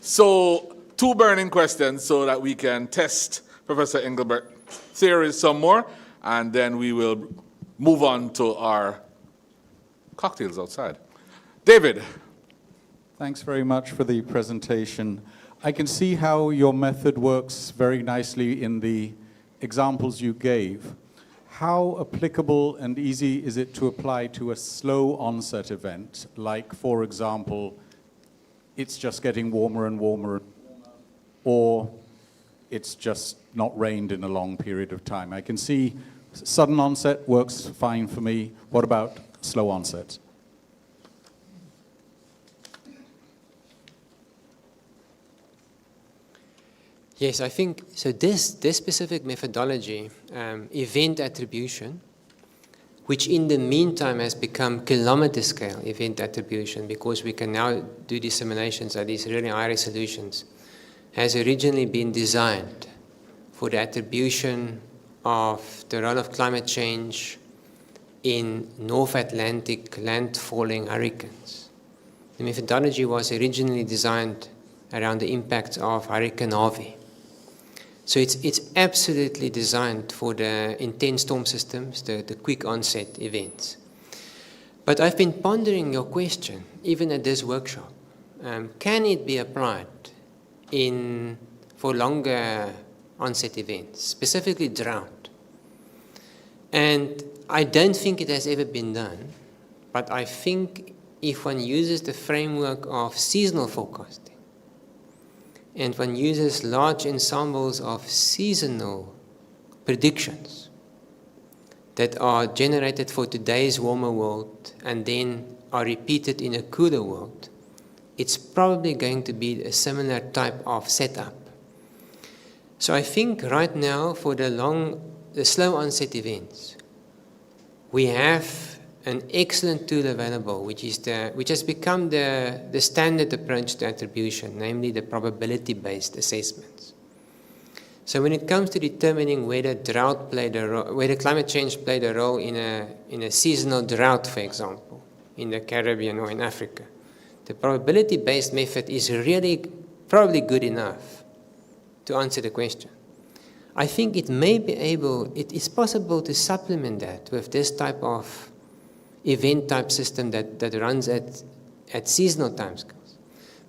So 2 burning questions so that we can test Professor Engelbrecht's theories some more, and then we will move on to our cocktails outside. David. Thanks very much for the presentation. I can see how your method works very nicely in the examples you gave. How applicable and easy is it to apply to a slow onset event, like, for example, it's just getting warmer and warmer, or it's just not rained in a long period of time? I can see sudden onset works fine for me. What about slow onset? Yes, I think, so this specific methodology, event attribution, which in the meantime has become kilometer scale event attribution, because we can now do these simulations at these really high resolutions, has originally been designed for the attribution of the role of climate change in North Atlantic landfalling hurricanes. The methodology was originally designed around the impact of Hurricane Harvey. So it's absolutely designed for the intense storm systems, the quick onset events. But I've been pondering your question, even at this workshop. Can it be applied for longer onset events, specifically drought? And I don't think it has ever been done, but I think if one uses the framework of seasonal forecasting, and one uses large ensembles of seasonal predictions that are generated for today's warmer world and then are repeated in a cooler world, it's probably going to be a similar type of setup. So I think right now for the slow onset events, we have an excellent tool available, which has become the standard approach to attribution, namely the probability-based assessments. So when it comes to determining whether whether climate change played a role in a seasonal drought, for example, in the Caribbean or in Africa, the probability-based method is really probably good enough to answer the question. I think it is possible to supplement that with this type of event type system that runs at seasonal timescales.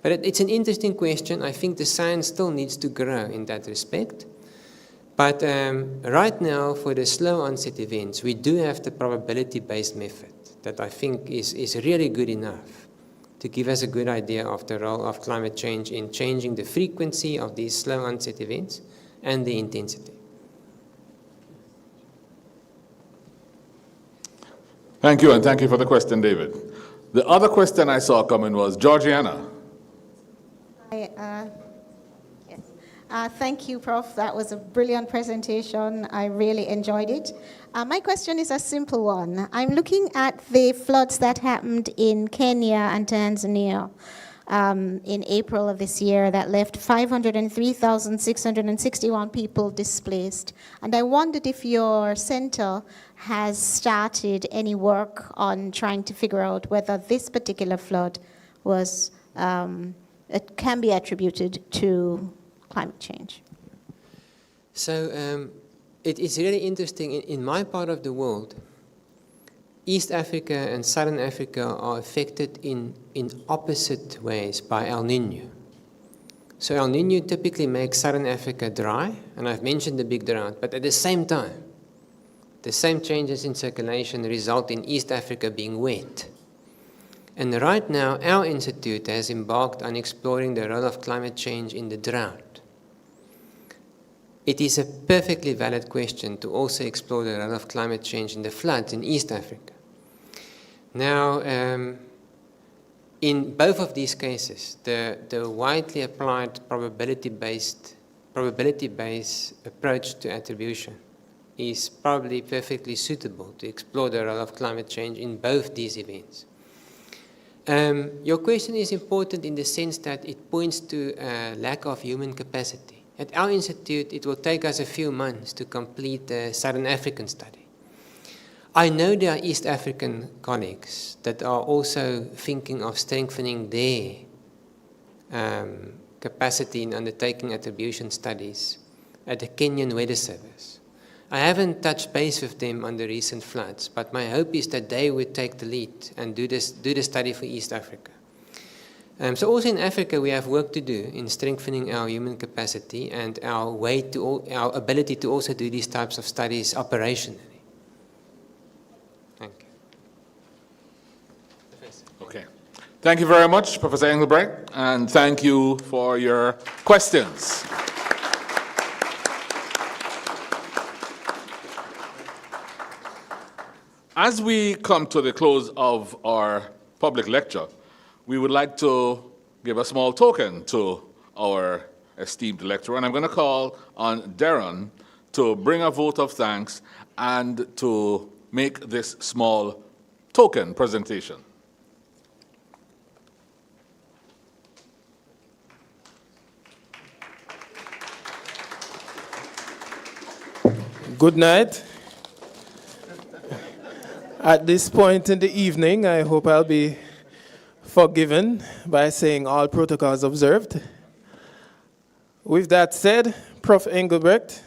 But it's an interesting question. I think the science still needs to grow in that respect. But right now, for the slow onset events, we do have the probability-based method that I think is really good enough to give us a good idea of the role of climate change in changing the frequency of these slow onset events and the intensity. Thank you, and thank you for the question, David. The other question I saw coming was Georgiana. Yes. Thank you, Prof. That was a brilliant presentation. I really enjoyed it. My question is a simple one. I'm looking at the floods that happened in Kenya and Tanzania in April of this year that left 503,661 people displaced. And I wondered if your center has started any work on trying to figure out whether this particular flood was, it can be attributed to climate change. So it is really interesting. In my part of the world, East Africa and Southern Africa are affected in opposite ways by El Niño. So El Niño typically makes Southern Africa dry, and I've mentioned the big drought, but at the same time, the same changes in circulation result in East Africa being wet. And right now, our institute has embarked on exploring the role of climate change in the drought. It is a perfectly valid question to also explore the role of climate change in the floods in East Africa. Now, in both of these cases, the widely applied probability-based approach to attribution is probably perfectly suitable to explore the role of climate change in both these events. Your question is important in the sense that it points to a lack of human capacity. At our institute, it will take us a few months to complete the Southern African study. I know there are East African colleagues that are also thinking of strengthening their capacity in undertaking attribution studies at the Kenyan Weather Service. I haven't touched base with them on the recent floods, but my hope is that they would take the lead and do the study for East Africa. So also in Africa, we have work to do in strengthening our human capacity and our ability to also do these types of studies operationally. Thank you. Okay. Thank you very much, Professor Engelbrecht, and thank you for your questions. As we come to the close of our public lecture, we would like to give a small token to our esteemed lecturer, and I'm going to call on Darren to bring a vote of thanks and to make this small token presentation. Good night. At this point in the evening, I hope I'll be forgiven by saying all protocols observed. With that said, Prof. Engelbrecht,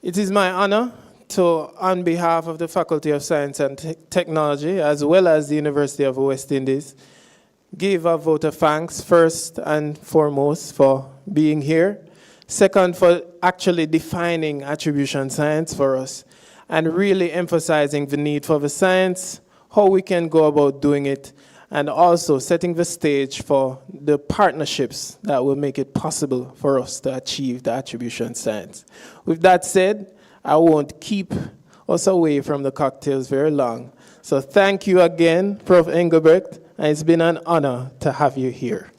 it is my honor to, on behalf of the Faculty of Science and Technology, as well as the University of West Indies, give a vote of thanks first and foremost for being here. Second, for actually defining attribution science for us and really emphasizing the need for the science, how we can go about doing it, and also setting the stage for the partnerships that will make it possible for us to achieve the attribution science. With that said, I won't keep us away from the cocktails very long. So thank you again, Prof. Engelbrecht, and it's been an honor to have you here.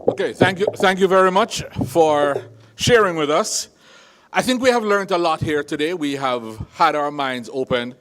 Okay, thank you very much for sharing with us. I think we have learned a lot here today. We have had our minds opened.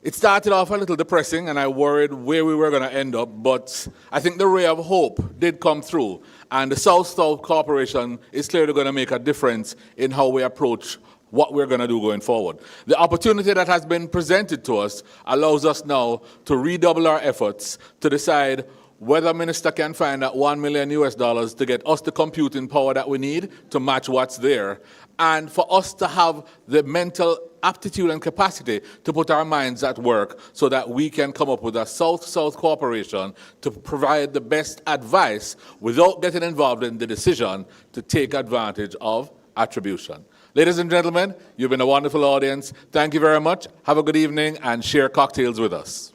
It started off a little depressing, and I worried where we were going to end up, but I think the ray of hope did come through, and the South-South cooperation is clearly going to make a difference in how we approach what we're going to do going forward. The opportunity that has been presented to us allows us now to redouble our efforts to decide whether Minister can find that $1 million to get us the computing power that we need to match what's there, and for us to have the mental aptitude and capacity to put our minds at work so that we can come up with a South-South cooperation to provide the best advice without getting involved in the decision to take advantage of attribution. Ladies and gentlemen, you've been a wonderful audience. Thank you very much. Have a good evening and share cocktails with us.